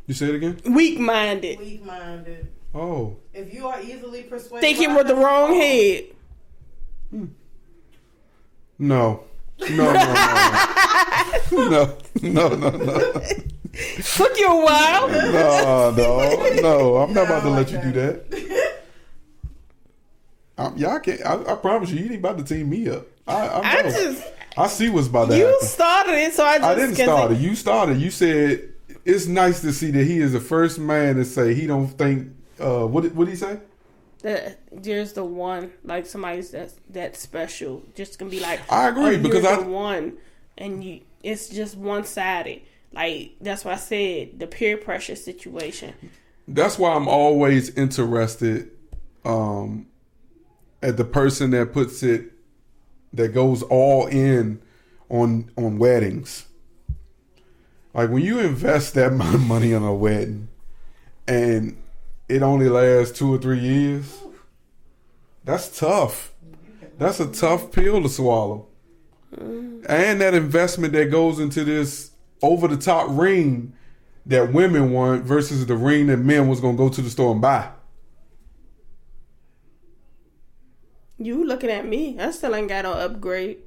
You say it again? Weak-minded. Weak-minded. Oh. If you are easily persuaded, thinking with the wrong head. No. No. Took you a while. No. I'm not about to let you do that. I can't. I promise you, he ain't about to team me up. I see what's about to You happen. started it, so I didn't start it. You started. You said it's nice to see that he is the first man to say he don't think. What did he say? That there's the one, like somebody's that special. Just gonna be like, I agree because you're the one, and it's just one sided. Like that's why I said the peer pressure situation. That's why I'm always interested at the person that puts it, that goes all in on weddings. Like when you invest that amount of money on a wedding and it only lasts 2 or 3 years, that's tough. That's a tough pill to swallow. And that investment that goes into this over the top ring that women want versus the ring that men was gonna go to the store and buy. You looking at me? I still ain't got no upgrade.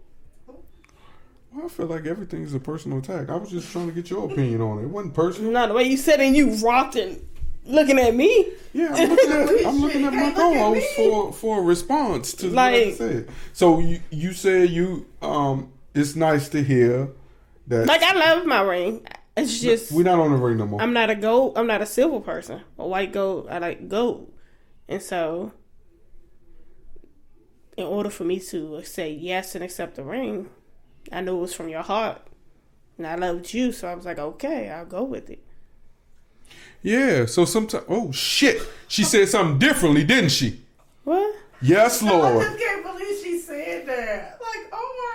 Well, I feel like everything's a personal attack. I was just trying to get your opinion on it. It wasn't personal. No, the way you said it, and you rocked and looking at me. Yeah, I'm looking at my co-host for a response to what I said. So you said it's nice to hear that. Like I love my ring. It's just we're not on the ring no more. I'm not a gold. I'm not a silver person. A white gold. I like gold, and so in order for me to say yes and accept the ring, I knew it was from your heart, and I loved you, so I was like, okay, I'll go with it. Yeah. So sometimes, oh shit, she said something differently, didn't she? What? Yes, Lord. I just can't believe she said that. Like, oh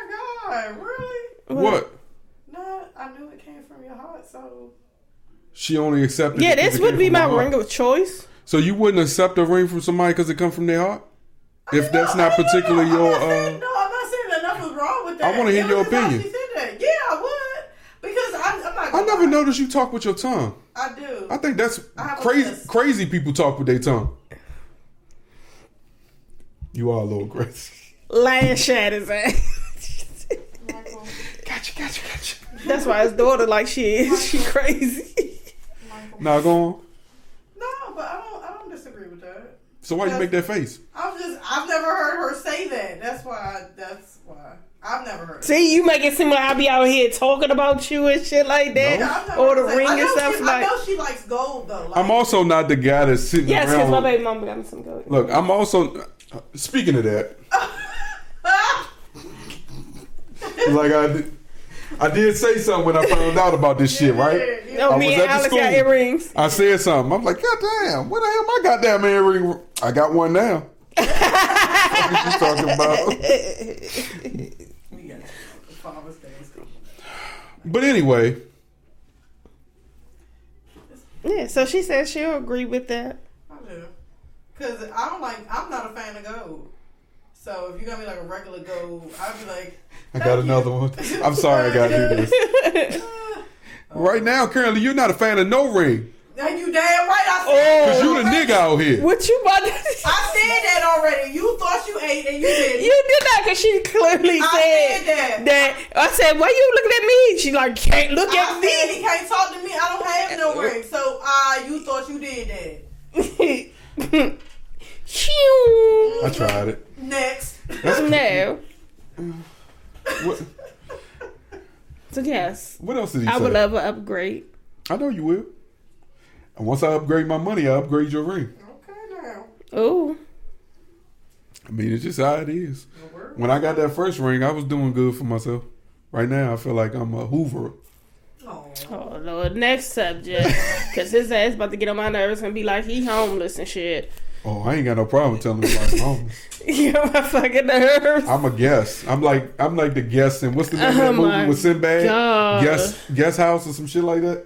my God, really? What? No, I knew it came from your heart, so. She only accepted. Yeah, this would be my ring of choice. So you wouldn't accept a ring from somebody because it comes from their heart? If that's not particularly your. No, I'm not saying that nothing's wrong with that. I want to hear your opinion. She said that. Yeah, I would. Because I'm not. I never noticed you talk with your tongue. I do. I think that's crazy. Crazy people talk with their tongue. You are a little crazy. Lion shot his ass. Gotcha. That's why his daughter like she is. She crazy. Now go on. No, but I don't disagree with that. So why you make that face? I've never heard her say that. That's why. I've never heard. See, you make it seem like I be out here talking about you and shit like that, no, or the ring and stuff. I know she likes gold though. Like, I'm also not the guy that's sitting around. Yes, because my baby mama got me some gold. Look, I'm also speaking of that. Like I did say something when I found out about this shit, right? No, me and Alex got earrings. I said something. I'm like, God damn, what the hell my goddamn earring? I got one now. What you talking about? But anyway. Yeah, so she said she'll agree with that. I do. Because I'm not a fan of gold. So if you got me like a regular gold, I'd be like, I got another one. I'm sorry I got to do this. Right now, currently, you're not a fan of no ring. And you damn right I said because you the nigga out here. What you about to I said that already. You thought you ate and you didn't. You did not, because she clearly said that. I said, why you looking at me? She like, can't look at me. He can't talk to me. I don't have no ring. So you thought you did that. I tried it. Next. No. What? So yes. What else did he say? I would love an upgrade. I know you will. And once I upgrade my money, I upgrade your ring. Okay now. Oh. I mean, it's just how it is. When I got that first ring, I was doing good for myself. Right now, I feel like I'm a hooverer. Oh Lord, next subject. Because his ass about to get on my nerves and be like, he homeless and shit. Oh, I ain't got no problem telling him about homeless. You know my fucking nerves. I'm a guest. I'm like the guest in what's the name of that movie with Sinbad? God. Guest house or some shit like that.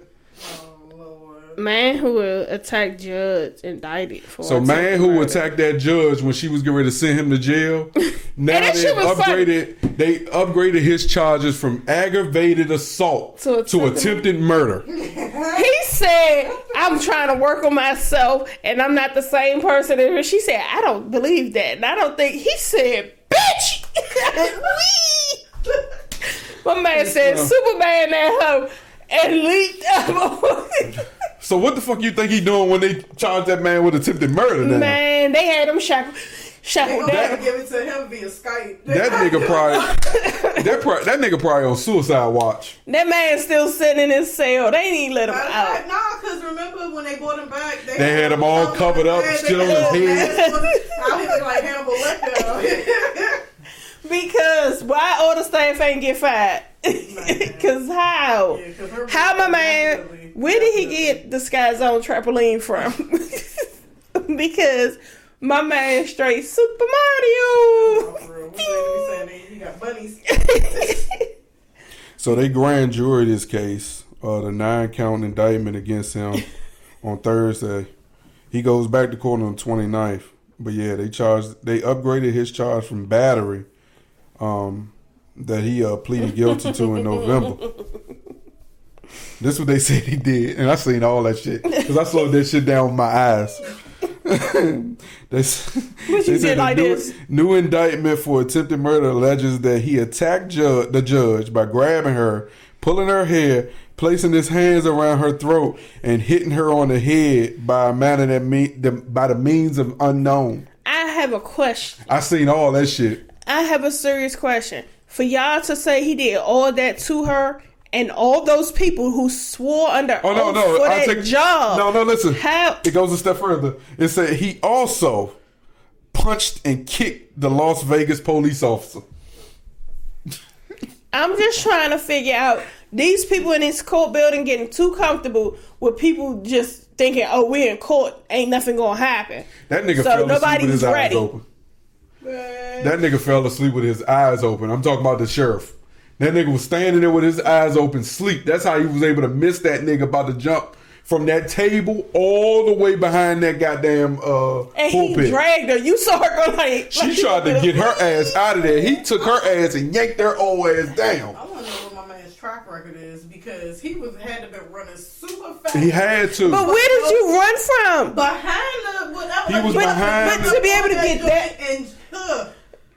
Man who will attack judge indicted for. So man who attacked that judge when she was getting ready to send him to jail. Now they upgraded his charges from aggravated assault to attempted murder. He said, I'm trying to work on myself and I'm not the same person. And she said, I don't believe that. And I don't think he said, bitch. My man said Superman that hoe and leaped up. So what the fuck you think he doing when they charged that man with attempted murder now? Man, they had him shackled. Shackled They down. gonna give it to him via Skype. That nigga probably on suicide watch. That man's still sitting in his cell. They ain't even let him out. Nah, because remember when they brought him back, They had him all covered up, still on his head. Out here like Hannibal Lecter. Because why all the staff ain't get fired? Because how? Yeah, how my man? Where did he get the Sky Zone trampoline from? Because my man straight Super Mario. He got bunnies. So they grand jury this case, the 9-count indictment against him on Thursday. He goes back to court on the 29th. But yeah, they upgraded his charge from battery that he pleaded guilty to in November. This is what they said he did. And I seen all that shit. Because I slowed that shit down with my eyes. They said like new indictment for attempted murder alleges that he attacked the judge by grabbing her, pulling her hair, placing his hands around her throat, and hitting her on the head by a manner by the means of unknown. I have a question. I seen all that shit. I have a serious question. For y'all to say he did all that to her and all those people who swore under oath for that job. No, listen. How? It goes a step further. It said he also punched and kicked the Las Vegas police officer. I'm just trying to figure out these people in this court building getting too comfortable with people just thinking, oh, we're in court, ain't nothing gonna happen. That nigga fell asleep with his eyes open. That nigga fell asleep with his eyes open. I'm talking about the sheriff. That nigga was standing there with his eyes open, sleep. That's how he was able to miss that nigga about to jump from that table all the way behind that goddamn and pulpit. He dragged her. You saw her go like... She tried to get her ass out of there. He took her ass and yanked her old ass down. I want to know what my man's track record is because he had to be running super fast. He had to. But where did you run from? Behind the... Whatever. He was behind But to be able to get that... And,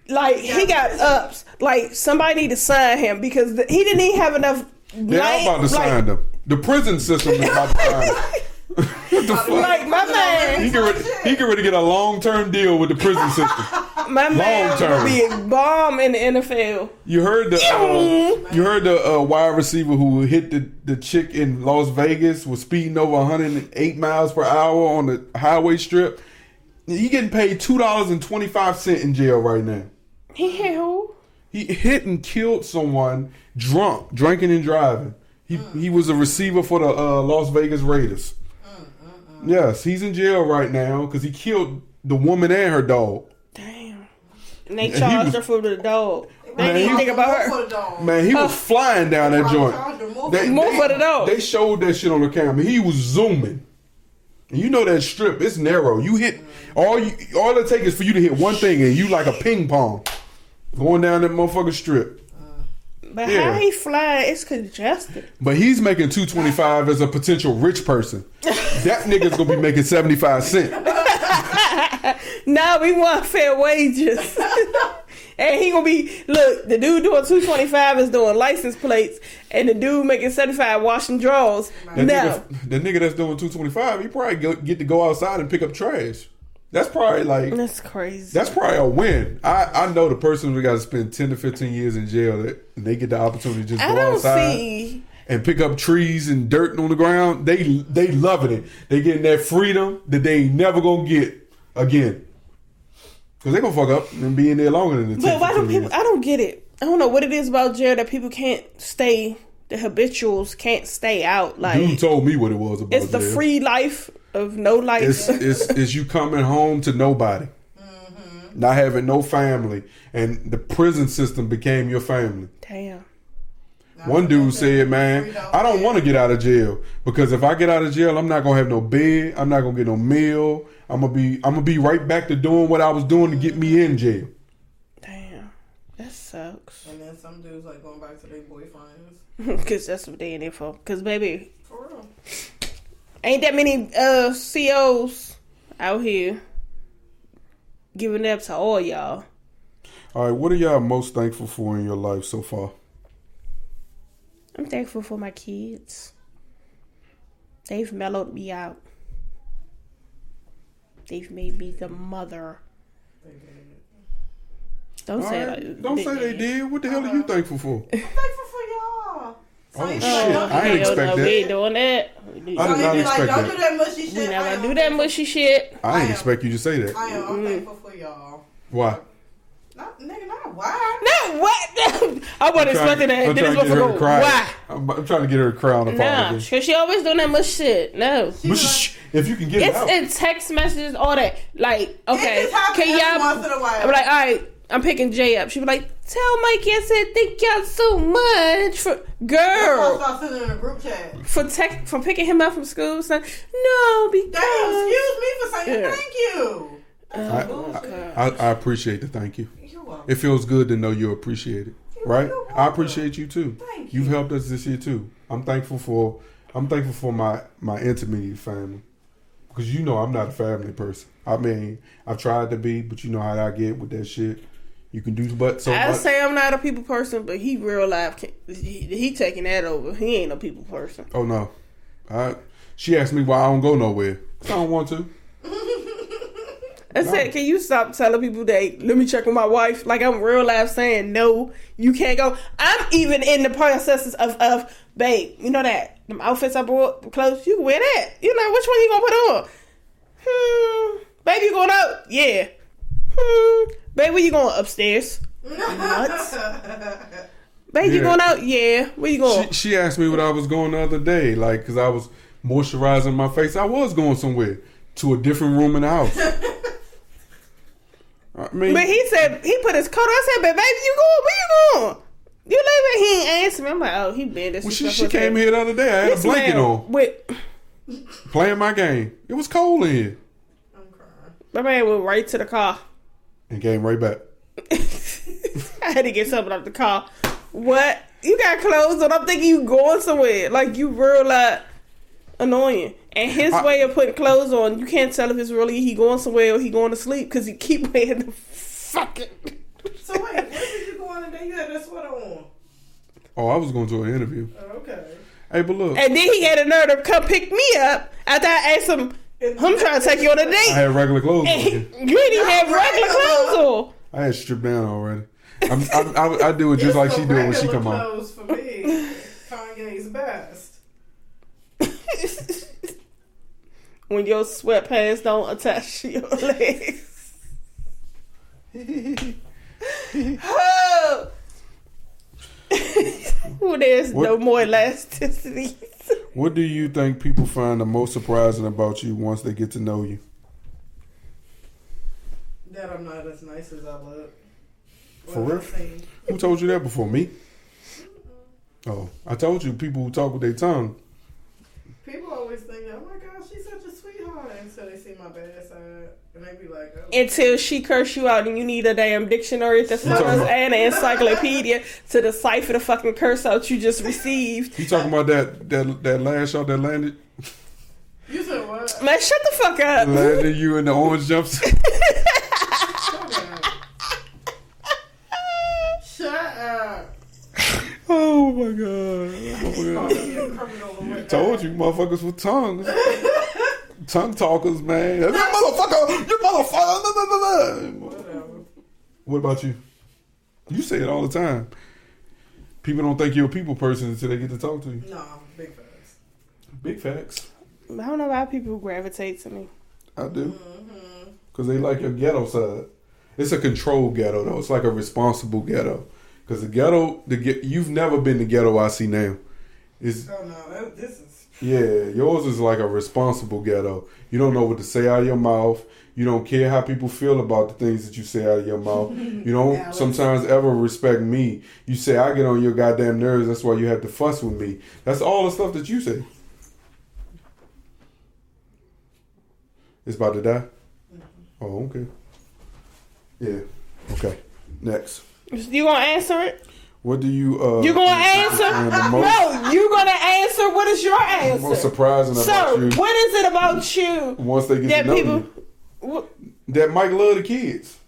like, he got ups. Like, somebody need to sign him because he didn't even have enough... They're about to sign him. The prison system is about to sign him. What the fuck? Like, my man... He get ready to get a long-term deal with the prison system. My man will be a bomb in the NFL. You heard the wide receiver who hit the chick in Las Vegas was speeding over 108 miles per hour on the highway strip. He getting paid $2.25 in jail right now. He hit who? He hit and killed someone drinking and driving. He was a receiver for the Las Vegas Raiders. Yes, he's in jail right now because he killed the woman and her dog. Damn. And they charged her for the dog. They didn't even think about her. Man, he was flying down that joint. More for the dog. They showed that shit on the camera. He was zooming. And you know that strip, it's narrow. You hit all it takes is for you to hit one thing and you like a ping pong going down that motherfucking strip. But how he flying? It's congested. But he's making $2.25 as a potential rich person. That nigga's gonna be making 75 cents. Nah, we want fair wages. And he gonna be the dude doing $2.25 is doing license plates, and the dude making 75 washing drawers. The nigga that's doing $2.25, he probably get to go outside and pick up trash. That's probably that's crazy. That's probably a win. I know the person who got to spend 10 to 15 years in jail that they get the opportunity to just go outside and pick up trees and dirt on the ground. They loving it. They getting that freedom that they ain't never gonna get again. Because they gonna fuck up and be in there longer than the 10. But why do people? I don't get it. I don't know what it is about jail that people can't stay. The habituals can't stay out. Like, dude told me what it was about. It's the jail. Free life of no life. It's you coming home to nobody, not having no family, and the prison system became your family. Damn. One dude said, "Man, I don't want to get out of jail because if I get out of jail, I'm not gonna have no bed. I'm not gonna get no meal. I'm gonna be right back to doing what I was doing to get me in jail." Damn, that sucks. And then some dudes like going back to their boyfriends because that's what they in there for. Because baby, for real, ain't that many COs out here giving up to all y'all. All right, what are y'all most thankful for in your life so far? I'm thankful for my kids. They've mellowed me out. They've made me the mother Don't say that. Don't say they did. What the hell are you thankful for? I'm thankful for y'all. Oh shit! I didn't expect that. We ain't doing that. I did not expect Don't do that mushy shit. We never do that mushy shit. I didn't expect you to say that. I'm thankful for y'all. Why? Not why? No, what? I wasn't expecting that. I'm trying to get her to cry. Why? I'm trying to get her to cry on the phone. Because she always doing that much shit. No. If you can get it out. It's in text messages, all that. Like, okay. Can y'all? Once in a while. I'm like, all right. I'm picking Jay up. She be like, tell Mikey I said thank y'all so much for girl. I'll sending in a group chat for picking him up from school. Saying, no, because excuse me for saying thank you. I appreciate the thank you. You're welcome. It feels good to know you appreciate it, right? I appreciate you too. Thank you. You've helped us this year too. I'm thankful for my intimate family, because you know I'm not a family person. I mean, I've tried to be, but you know how I get with that shit. You can do but so I much. say I'm not a people person, but he real life. He taking that over. He ain't a people person. Oh no, she asked me why I don't go nowhere. I don't want to. I said, can you stop telling people that, let me check with my wife? Like, I'm real life saying, no, you can't go. I'm even in the processes of babe, you know that? Them outfits I bought, clothes, you can wear that. You know, which one you gonna put on? Babe, you going out? Yeah. Babe, where you going? Upstairs. Nuts. Babe, you going out? Yeah. Where you going? She asked me what I was going the other day, like, because I was moisturizing my face. I was going somewhere, to a different room in the house. I mean, but he said, he put his coat on. I said, babe, you going? Where you going? You leaving? He ain't answer me. I'm like, oh, he been this. Well, she came here the other day. I had a blanket on. Playing my game. It was cold in here. I'm crying. My man went right to the car. And came right back. I had to get something out the car. What? You got clothes on. I'm thinking you going somewhere. Like, you real annoying. And his way of putting clothes on, you can't tell if it's really he going somewhere or he going to sleep, because he keep wearing the fucking... So wait, where did you go on the day you had that sweater on? Oh, I was going to an interview. Okay. Hey, but look. And then he had a nerve to come pick me up after I asked him, I'm trying to take you on a date. I had regular clothes on. You didn't even have regular clothes on. I had stripped down already. I do it just like she do it when she come on. Clothes for me. Kanye's best. When your sweatpants don't attach to your legs. Oh. Well, there's no more elasticity. What do you think people find the most surprising about you once they get to know you? That I'm not as nice as I look. For real? Who told you that before? Me? Oh, I told you, people who talk with their tongue. People always think, oh my gosh, she's such a sweetheart, until they see my bad side. And they be like, oh. Until she curse you out and you need a damn dictionary, thesaurus, and an encyclopedia to decipher the fucking curse out you just received. You talking about that last shot that landed? You said what? Man, shut the fuck up. Landed you in the orange jumpsuit? Shut up. Oh my god. I told you, motherfuckers with tongues. Tongue talkers, man. You motherfucker! You motherfucker! Whatever. What about you? You say it all the time. People don't think you're a people person until they get to talk to you. No, big facts. Big facts. I don't know why people gravitate to me. I do. Because they like your ghetto side. It's a controlled ghetto, though. It's like a responsible ghetto. Because the ghetto, you've never been the ghetto I see now. It's, oh, no, this is... Yeah, yours is like a responsible ghetto. You don't know what to say out of your mouth. You don't care how people feel about the things that you say out of your mouth. You don't sometimes ever respect me. You say, I get on your goddamn nerves. That's why you have to fuss with me. That's all the stuff that you say. It's about to die? Oh, okay. Yeah. Okay. Next. You gonna answer it? What do you You gonna answer? No, you gonna answer. What is your answer? Most surprising about you. What is it about you? Once they get to know you. That Mike love the kids.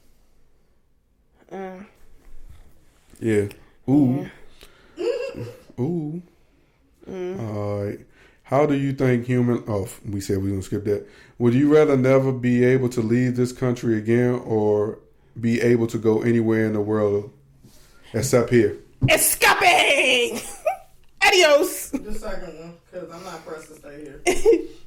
Yeah. Ooh. Ooh. All right. How do you think we said we were gonna skip that. Would you rather never be able to leave this country again or be able to go anywhere in the world except here? Escaping! Adios! The second one, because I'm not pressed to stay here.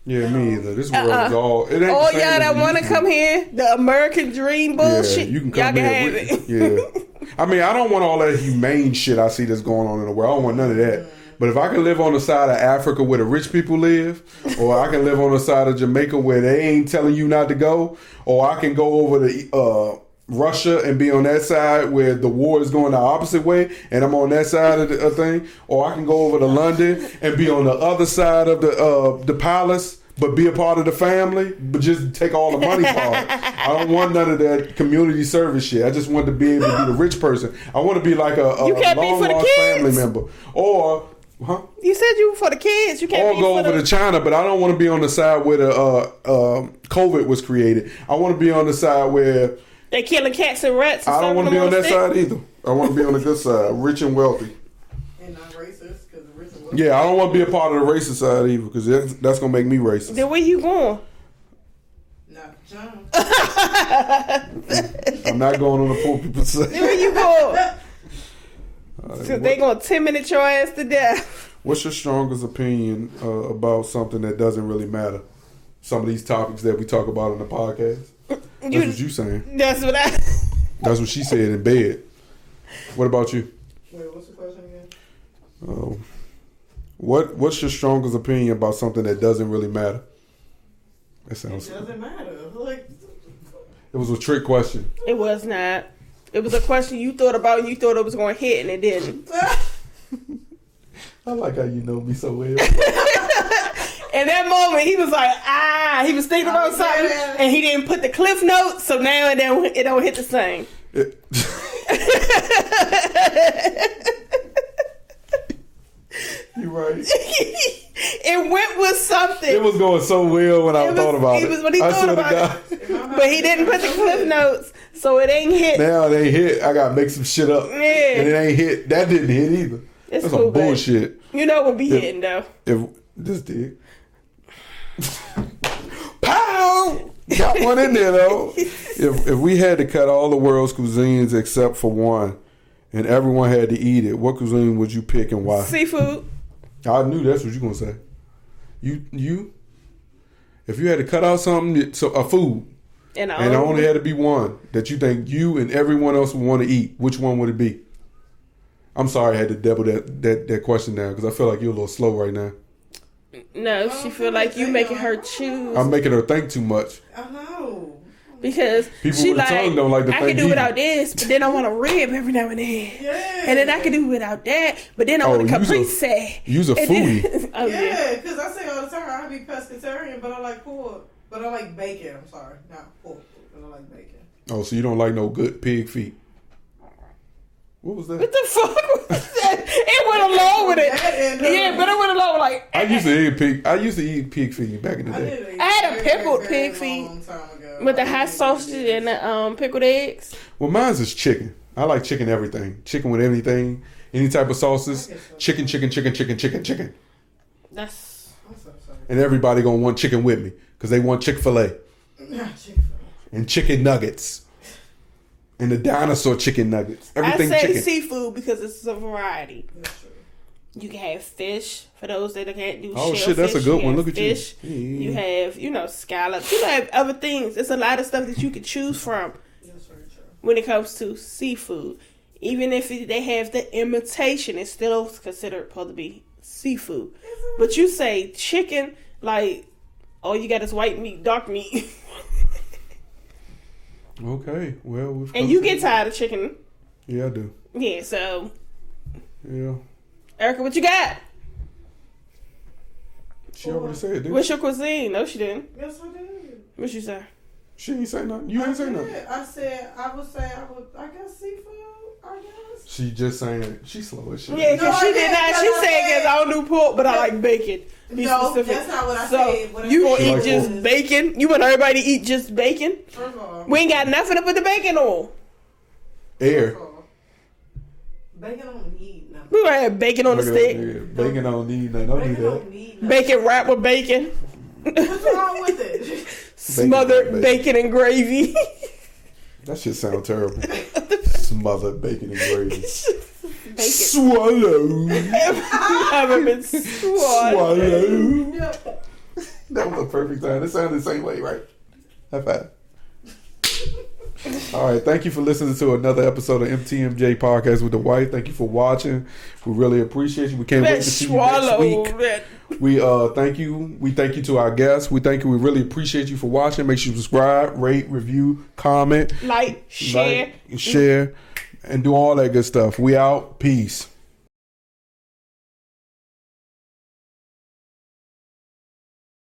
Yeah, me either. This world is all... It ain't all the same y'all as that it want to used come here, the American dream bullshit, Yeah, you can y'all come can here. have it. Yeah. I mean, I don't want all that humane shit I see that's going on in the world. I don't want none of that. But if I can live on the side of Africa where the rich people live, or I can live on the side of Jamaica where they ain't telling you not to go, or I can go over to Russia and be on that side where the war is going the opposite way and I'm on that side of the thing, or I can go over to London and be on the other side of the palace but be a part of the family, but just take all the money part. I don't want none of that community service shit. I just want to be able to be the rich person. I want to be like a long lost family member. Or, You said you were for the kids. You can't be go for over to China, but I don't want to be on the side where the COVID was created. I want to be on the side where they killing cats and rats. And I don't want to be on that stick. side either. I want to be on the good side, rich and wealthy. And not racist, because the rich and wealthy. Yeah, I don't want to be a part of the racist side either, because that's going to make me racist. Then where you going? Not John. I'm not going on the poor people's side. Then where you going? So they going to 10-minute your ass to death. What's your strongest opinion about something that doesn't really matter? Some of these topics that we talk about on the podcast. That's what you saying. That's what That's what she said in bed. What about you? Wait, what's the question again? What's your strongest opinion about something that doesn't really matter? That sounds. It doesn't matter. Like, it was a trick question. It was not. It was a question you thought about and you thought it was going to hit and it didn't. I like how you know me so well. In that moment, he was like, he was thinking about something, and he didn't put the cliff notes, so now it don't hit the same. You're right. It went with something. It was going so well when I thought about it. When he thought about it. But he didn't put the cliff notes, so it ain't hit. Now it ain't hit. I gotta make some shit up. Yeah. And it ain't hit. That didn't hit either. It's That's cool, some bullshit. You know what be hitting, though. If this did. Pow! Got one in there, though. If we had to cut all the world's cuisines except for one, and everyone had to eat it, what cuisine would you pick and why? Seafood. I knew that's what you gonna say. You. If you had to cut out something, a food, and it only had to be one that you think you and everyone else would want to eat, which one would it be? I'm sorry I had to double that question down because I feel like you're a little slow right now. No, she feel like you making her choose. I'm making her think too much. I know. Because people she with a tongue don't like to I think can do either. without this, but then I want a rib every now and then. Yeah. And then I can do without that, but then I want a caprese. You's a foodie. Yeah, because I say all the time I be pescatarian, but I like pork. But I like bacon. I'm sorry, not pork, but I like bacon. Oh, so you don't like no good pig feet? What was that? What the fuck was that? It went along with it. Yeah, but it went along with like. I used to eat pig feet back in the day. I had a pickled pig feet with the hot sausage and the pickled eggs. Well, mine's is chicken. I like chicken everything. Chicken with anything. Any type of sauces. Chicken. That's. And everybody gonna want chicken with me because they want Chick-fil-A. And chicken nuggets. And the dinosaur chicken nuggets. Everything I say chicken. seafood because it's a variety. You can have fish for those that can't do Oh shellfish. shit, that's a good one. Look at fish. you. You have, scallops. You have other things. There's a lot of stuff that you can choose from when it comes to seafood. Even if they have the imitation, it's still considered supposed to be seafood. But you say chicken, like, all you got is white meat, dark meat. Okay, well, and you get tired of chicken. Yeah, I do. Yeah, so. Yeah. Erica, what you got? She already said, didn't What's your cuisine? No, she didn't. Yes, I did. What you say? She ain't say nothing. You ain't say nothing. I said, I guess seafood, I guess. She just saying, she's slow as shit. Yeah, because she did not. She said, because I don't do pork, but I like bacon. Be specific. That's not what I said. What you gonna eat like just pork. bacon? You want everybody to eat just bacon? First of all, We ain't got nothing to put the bacon on. Air. Bacon don't need nothing. We gonna have bacon on the stick. Bacon don't need nothing. Don't do that. Bacon wrapped with bacon. What's wrong with it? Smothered bacon and gravy. That shit sound terrible. Smothered bacon and gravy. Swallow. Haven't been swallowed. That was a perfect time. It sounded the same way, right? High five. All right. Thank you for listening to another episode of MTMJ Podcast with the Wife. Thank you for watching. We really appreciate you. We can't wait to see you next week. We thank you. We thank you to our guests. We thank you. We really appreciate you for watching. Make sure you subscribe, rate, review, comment, like, share, and do all that good stuff. We out. Peace.